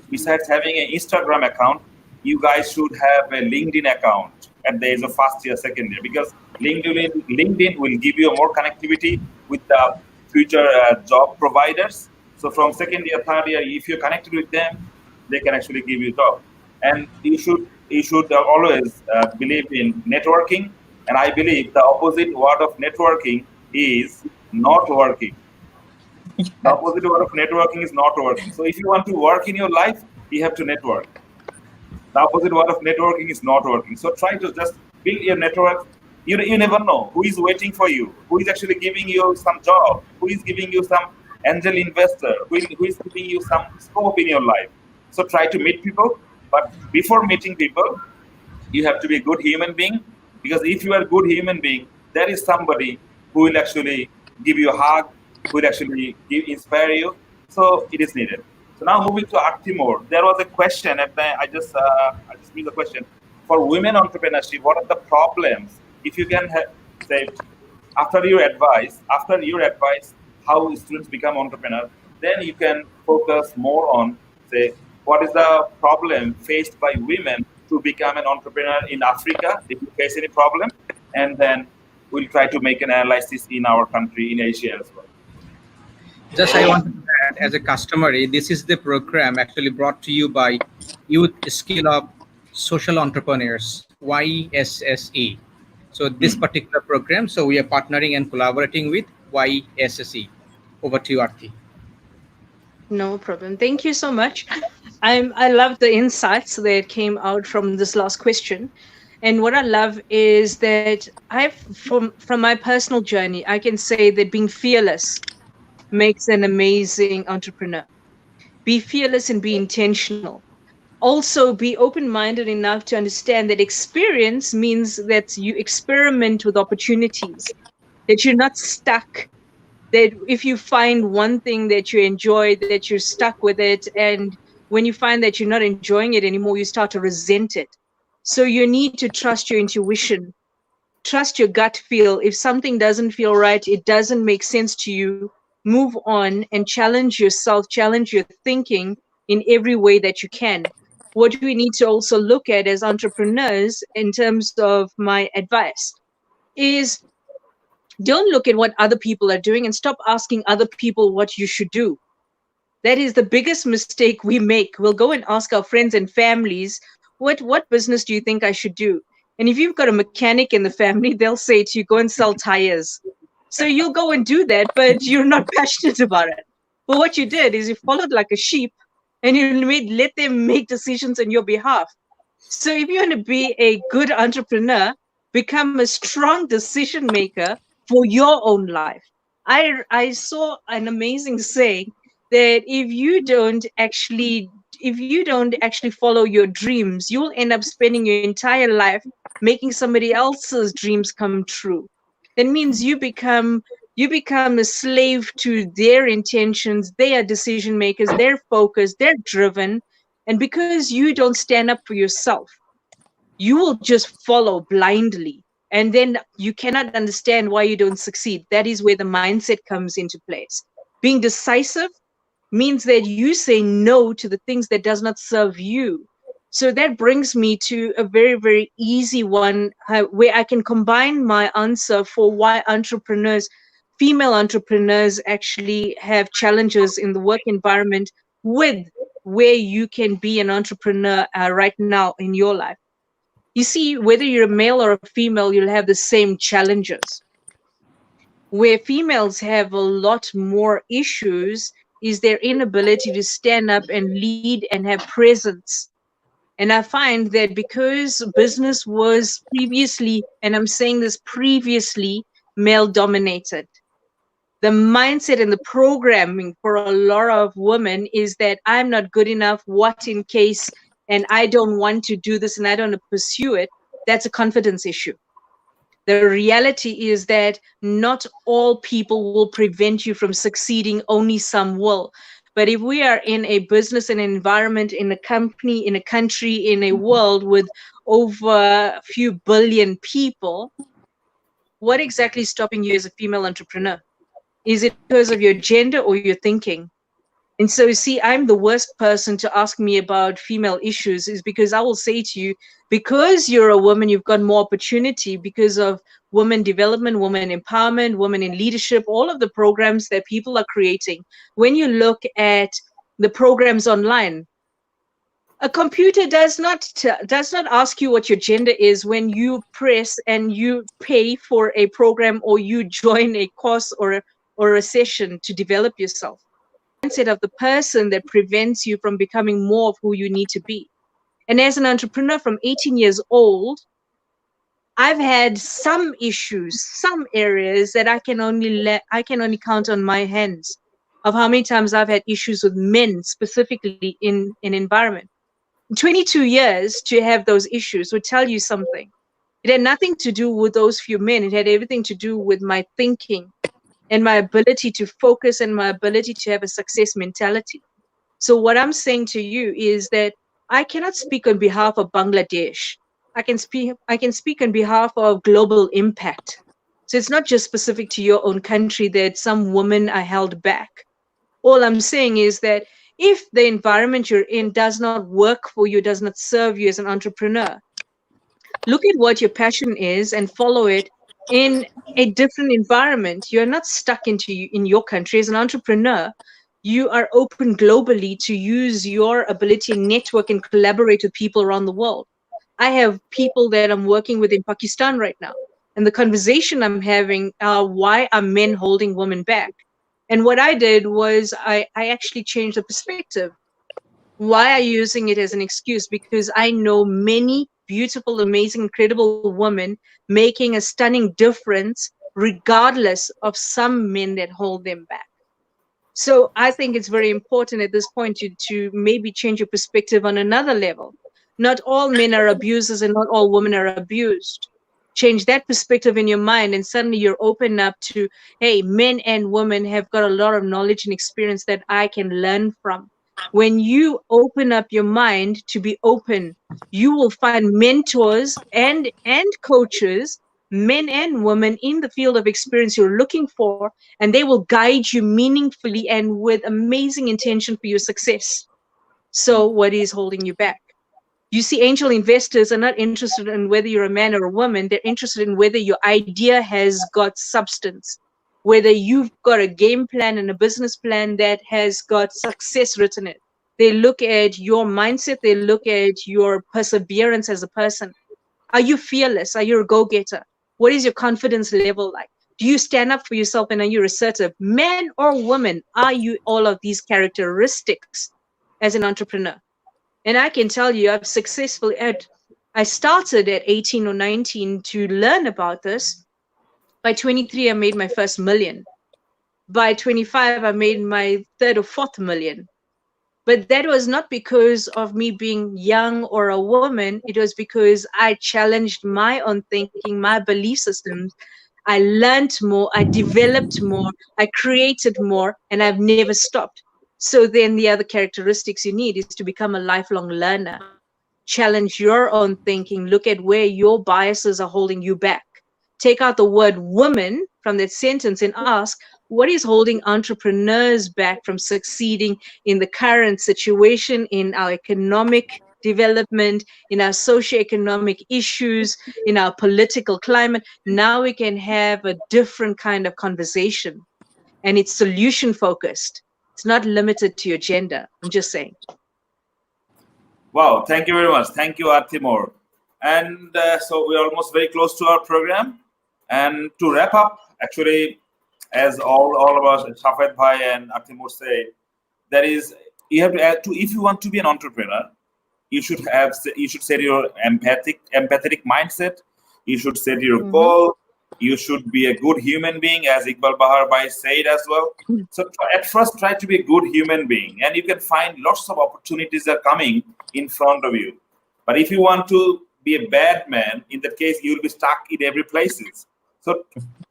besides having an Instagram account, you guys should have a LinkedIn account at the age of first year, second year, because LinkedIn will give you more connectivity with the future job providers. So from second year, third year, if you're connected with them, they can actually give you job. And you should always believe in networking. And I believe the opposite word of networking is not working. The opposite word of networking is not working. So if you want to work in your life, you have to network. The opposite word of networking is not working. So try to just build your network. You never know who is waiting for you, who is actually giving you some job, who is giving you some angel investor, who is giving you some scope in your life. So try to meet people. But before meeting people, you have to be a good human being, because if you are a good human being, there is somebody who will actually give you a hug, who will actually inspire you. So it is needed. So now moving to Arthie more, there was a question at the, I just read the question, for women entrepreneurship, what are the problems? If you can say, after your advice, how students become entrepreneur, then you can focus more on, say, what is the problem faced by women to become an entrepreneur in Africa, if you face any problem, and then we'll try to make an analysis in our country, in Asia as well. Just I want to add, as a customer, this is the program actually brought to you by Youth Skill Up Social Entrepreneurs, YSSE. So this particular program, so we are partnering and collaborating with YSSE. Over to you, Arthie. No problem. Thank you so much. I love the insights that came out from this last question. And what I love is that from my personal journey, I can say that being fearless makes an amazing entrepreneur. Be fearless and be intentional. Also, be open-minded enough to understand that experience means that you experiment with opportunities, that you're not stuck, that if you find one thing that you enjoy, that you're stuck with it. And when you find that you're not enjoying it anymore, you start to resent it. So you need to trust your intuition, trust your gut feel. If something doesn't feel right, it doesn't make sense to you, move on and challenge yourself, challenge your thinking in every way that you can. What we need to also look at as entrepreneurs, in terms of my advice, is don't look at what other people are doing and stop asking other people what you should do. That is the biggest mistake we make. We'll go and ask our friends and families, what business do you think I should do? And if you've got a mechanic in the family, they'll say to you, go and sell tires. So you'll go and do that, but you're not passionate about it. But what you did is you followed like a sheep and you let them make decisions on your behalf. So if you want to be a good entrepreneur, become a strong decision maker for your own life. I saw an amazing saying that if you don't actually follow your dreams, you'll end up spending your entire life making somebody else's dreams come true. That means you become a slave to their intentions. They are decision makers, they're focused, they're driven. And because you don't stand up for yourself, you will just follow blindly. And then you cannot understand why you don't succeed. That is where the mindset comes into place. Being decisive means that you say no to the things that does not serve you. So that brings me to a very, very easy one where I can combine my answer for why female entrepreneurs actually have challenges in the work environment with where you can be an entrepreneur right now in your life. You see, whether you're a male or a female, you'll have the same challenges. Where females have a lot more issues is their inability to stand up and lead and have presence. And I find that because business was previously, and I'm saying this previously, male dominated, the mindset and the programming for a lot of women is that I'm not good enough, what in case, and I don't want to do this and I don't want to pursue it. That's a confidence issue. The reality is that not all people will prevent you from succeeding, only some will. But if we are in a business and environment, in a company, in a country, in a world with over a few billion people, what exactly is stopping you as a female entrepreneur? Is it because of your gender or your thinking? And so, see, I'm the worst person to ask me about female issues, is because I will say to you, because you're a woman, you've got more opportunity because of women development, women empowerment, women in leadership, all of the programs that people are creating. When you look at the programs online, a computer does not ask you what your gender is when you press and you pay for a program or you join a course or a session to develop yourself. Mindset of the person that prevents you from becoming more of who you need to be. And as an entrepreneur from 18 years old, I've had some issues, some areas that I can only count on my hands of how many times I've had issues with men, specifically in an environment. 22 years to have those issues would tell you something. It had nothing to do with those few men. It had everything to do with my thinking and my ability to focus and my ability to have a success mentality. So what I'm saying to you is that I cannot speak on behalf of Bangladesh. I can speak on behalf of global impact. So it's not just specific to your own country that some women are held back. All I'm saying is that if the environment you're in does not work for you, does not serve you as an entrepreneur, look at what your passion is and follow it in a different environment. You're not stuck in your country. As an entrepreneur, you are open globally to use your ability and network and collaborate with people around the world. I have people that I'm working with in Pakistan right now, and the conversation I'm having are, why are men holding women back? And what I did was I actually changed the perspective. Why are you using it as an excuse? Because I know many beautiful, amazing, incredible women making a stunning difference regardless of some men that hold them back. So I think it's very important at this point to maybe change your perspective on another level. Not all men are abusers and not all women are abused. Change that perspective in your mind and suddenly you're open up to, hey, men and women have got a lot of knowledge and experience that I can learn from. When you open up your mind to be open, you will find mentors and coaches men and women in the field of experience you're looking for, and they will guide you meaningfully and with amazing intention for your success. So what is holding you back? You see, angel investors are not interested in whether you're a man or a woman. They're interested in whether your idea has got substance, whether you've got a game plan and a business plan that has got success written in it. They look at your mindset. They look at your perseverance as a person. Are you fearless? Are you a go-getter? What is your confidence level like? Do you stand up for yourself and are you assertive? Man or woman, are you all of these characteristics as an entrepreneur? And I can tell you, I started at 18 or 19 to learn about this. By 23, I made my first million. By 25, I made my third or fourth million. But that was not because of me being young or a woman. It was because I challenged my own thinking, my belief systems. I learned more, I developed more, I created more, and I've never stopped. So then the other characteristics you need is to become a lifelong learner. Challenge your own thinking. Look at where your biases are holding you back. Take out the word woman from that sentence and ask, what is holding entrepreneurs back from succeeding in the current situation, in our economic development, in our socioeconomic issues, in our political climate? Now we can have a different kind of conversation, and it's solution focused. It's not limited to your gender. I'm just saying. Wow, thank you very much. Thank you, Arthie. And so we're almost very close to our program. And to wrap up, actually, as all of us, Shafayet Bhai and Arthie say, there is, you have to add to, if you want to be an entrepreneur, you should set your empathetic mindset. You should set your goal. You should be a good human being, as Iqbal Bahar Bhai said as well. So at first, try to be a good human being, and you can find lots of opportunities are coming in front of you. But if you want to be a bad man, in that case, you will be stuck in every places. So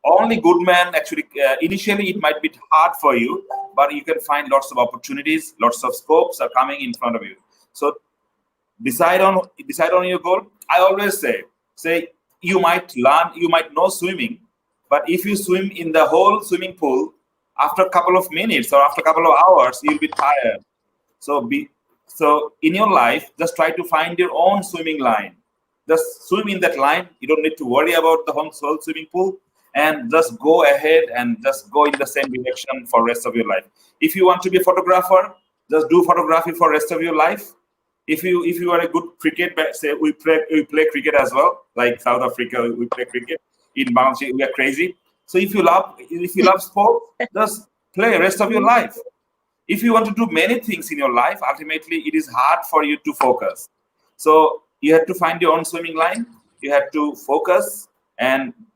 only good man, actually, initially it might be hard for you, but you can find lots of opportunities, lots of scopes are coming in front of you. So decide on your goal. I always say you might know swimming, but if you swim in the whole swimming pool, after a couple of minutes or after a couple of hours, you'll be tired. So in your life, just try to find your own swimming line. Just swim in that line. You don't need to worry about the whole swimming pool, and just go ahead and just go in the same direction for rest of your life. If you want to be a photographer, just do photography for rest of your life. If you are a good cricket, say we play cricket as well, like South Africa, we play cricket. In Bangladesh, we are crazy. So if you love sport, just play rest of your life. If you want to do many things in your life, ultimately it is hard for you to focus. So you have to find your own swimming line. You have to focus,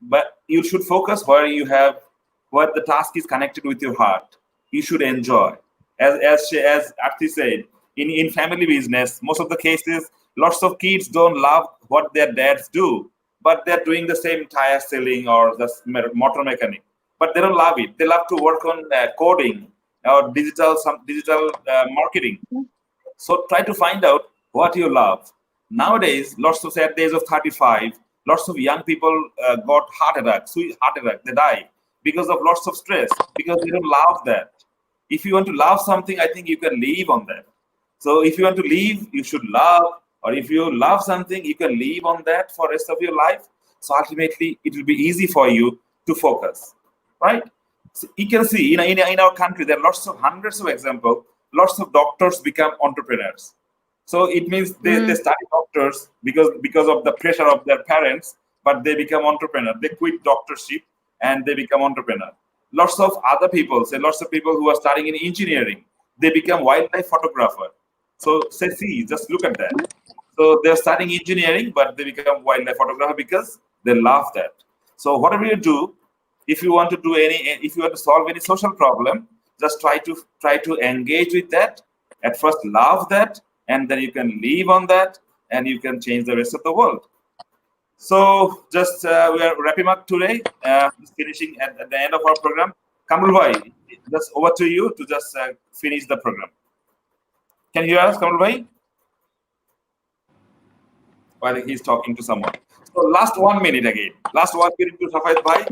but you should focus where the task is connected with your heart. You should enjoy. As Arthie said, in family business, most of the cases, lots of kids don't love what their dads do, but they're doing the same tire selling or the motor mechanic, but they don't love it. They love to work on coding or digital marketing. So try to find out what you love. Nowadays, lots of at the age of 35, lots of young people got heart attack. They die because of lots of stress, because they don't love that. If you want to love something, I think you can live on that. So if you want to live, you should love, or if you love something, you can live on that for the rest of your life. So ultimately, it will be easy for you to focus, right? So you can see in our country, there are hundreds of examples. Lots of doctors become entrepreneurs. So it means they study doctors because of the pressure of their parents, but they become entrepreneurs. They quit doctorship and they become entrepreneur. Lots of other people, lots of people who are studying in engineering, they become wildlife photographer. So just look at that. So they're studying engineering, but they become wildlife photographer because they love that. So whatever you do, if you want to solve any social problem, just try to engage with that. At first, love that, and then you can live on that, and you can change the rest of the world. So just we are wrapping up today, finishing at the end of our program. Kamrul Bhai, just over to you to just finish the program. Can you hear us, Kamrul Bhai? I think he's talking to someone. So last 1 minute again. Last 1 minute to Shafayet bhai.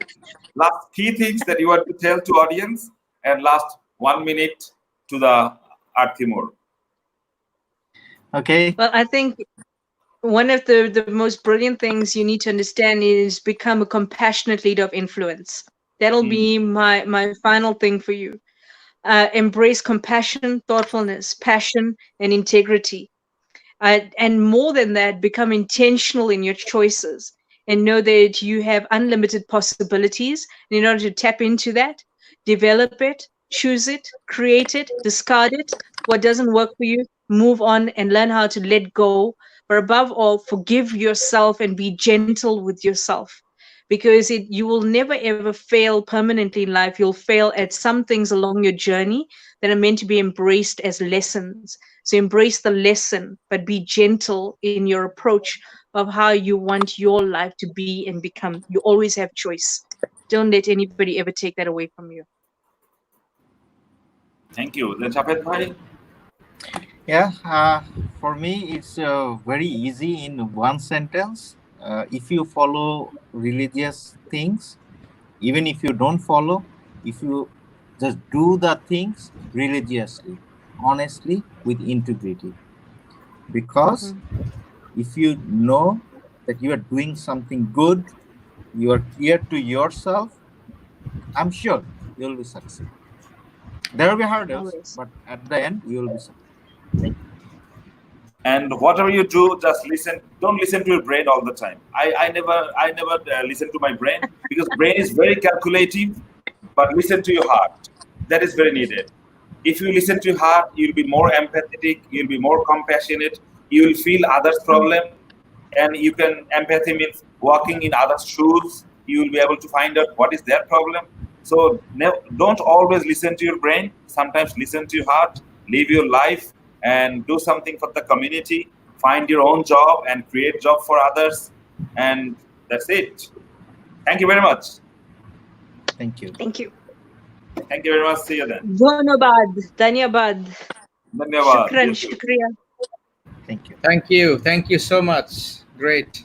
Last key things that you want to tell to audience, and last 1 minute to the Arthie more. Okay. Well, I think one of the most brilliant things you need to understand is become a compassionate leader of influence. That'll be my final thing for you. Embrace compassion, thoughtfulness, passion, and integrity. And more than that, become intentional in your choices and know that you have unlimited possibilities. And in order to tap into that, develop it, choose it, create it, discard it. What doesn't work for you, move on and learn how to let go. But above all, forgive yourself and be gentle with yourself. Because you will never ever fail permanently in life. You'll fail at some things along your journey that are meant to be embraced as lessons. So embrace the lesson, but be gentle in your approach of how you want your life to be and become. You always have choice. Don't let anybody ever take that away from you. Thank you. Then Shafayet bhai. Yeah, for me, it's very easy in one sentence. If you follow religious things, even if you don't follow, if you just do the things religiously, honestly, with integrity. Because if you know that you are doing something good, you are clear to yourself, I'm sure you'll be successful. There will be hurdles, Always. but at the end, you will be successful. Thank you. And whatever you do, just listen. Don't listen to your brain all the time. I never listen to my brain, because brain is very calculative, but listen to your heart. That is very needed. If you listen to your heart, you'll be more empathetic, you'll be more compassionate, you will feel others' problem, and you can, empathy means walking in others' shoes. You will be able to find out what is their problem. So don't always listen to your brain. Sometimes listen to your heart, live your life, and do something for the community. Find your own job and create job for others. And that's it. Thank you very much. Thank you. Thank you. Thank you very much. See you then. Dhanyabad. Dhanyabad. Dhanyawad. Shukran. You too. Shukriya. Thank you. Thank you. Thank you so much. Great.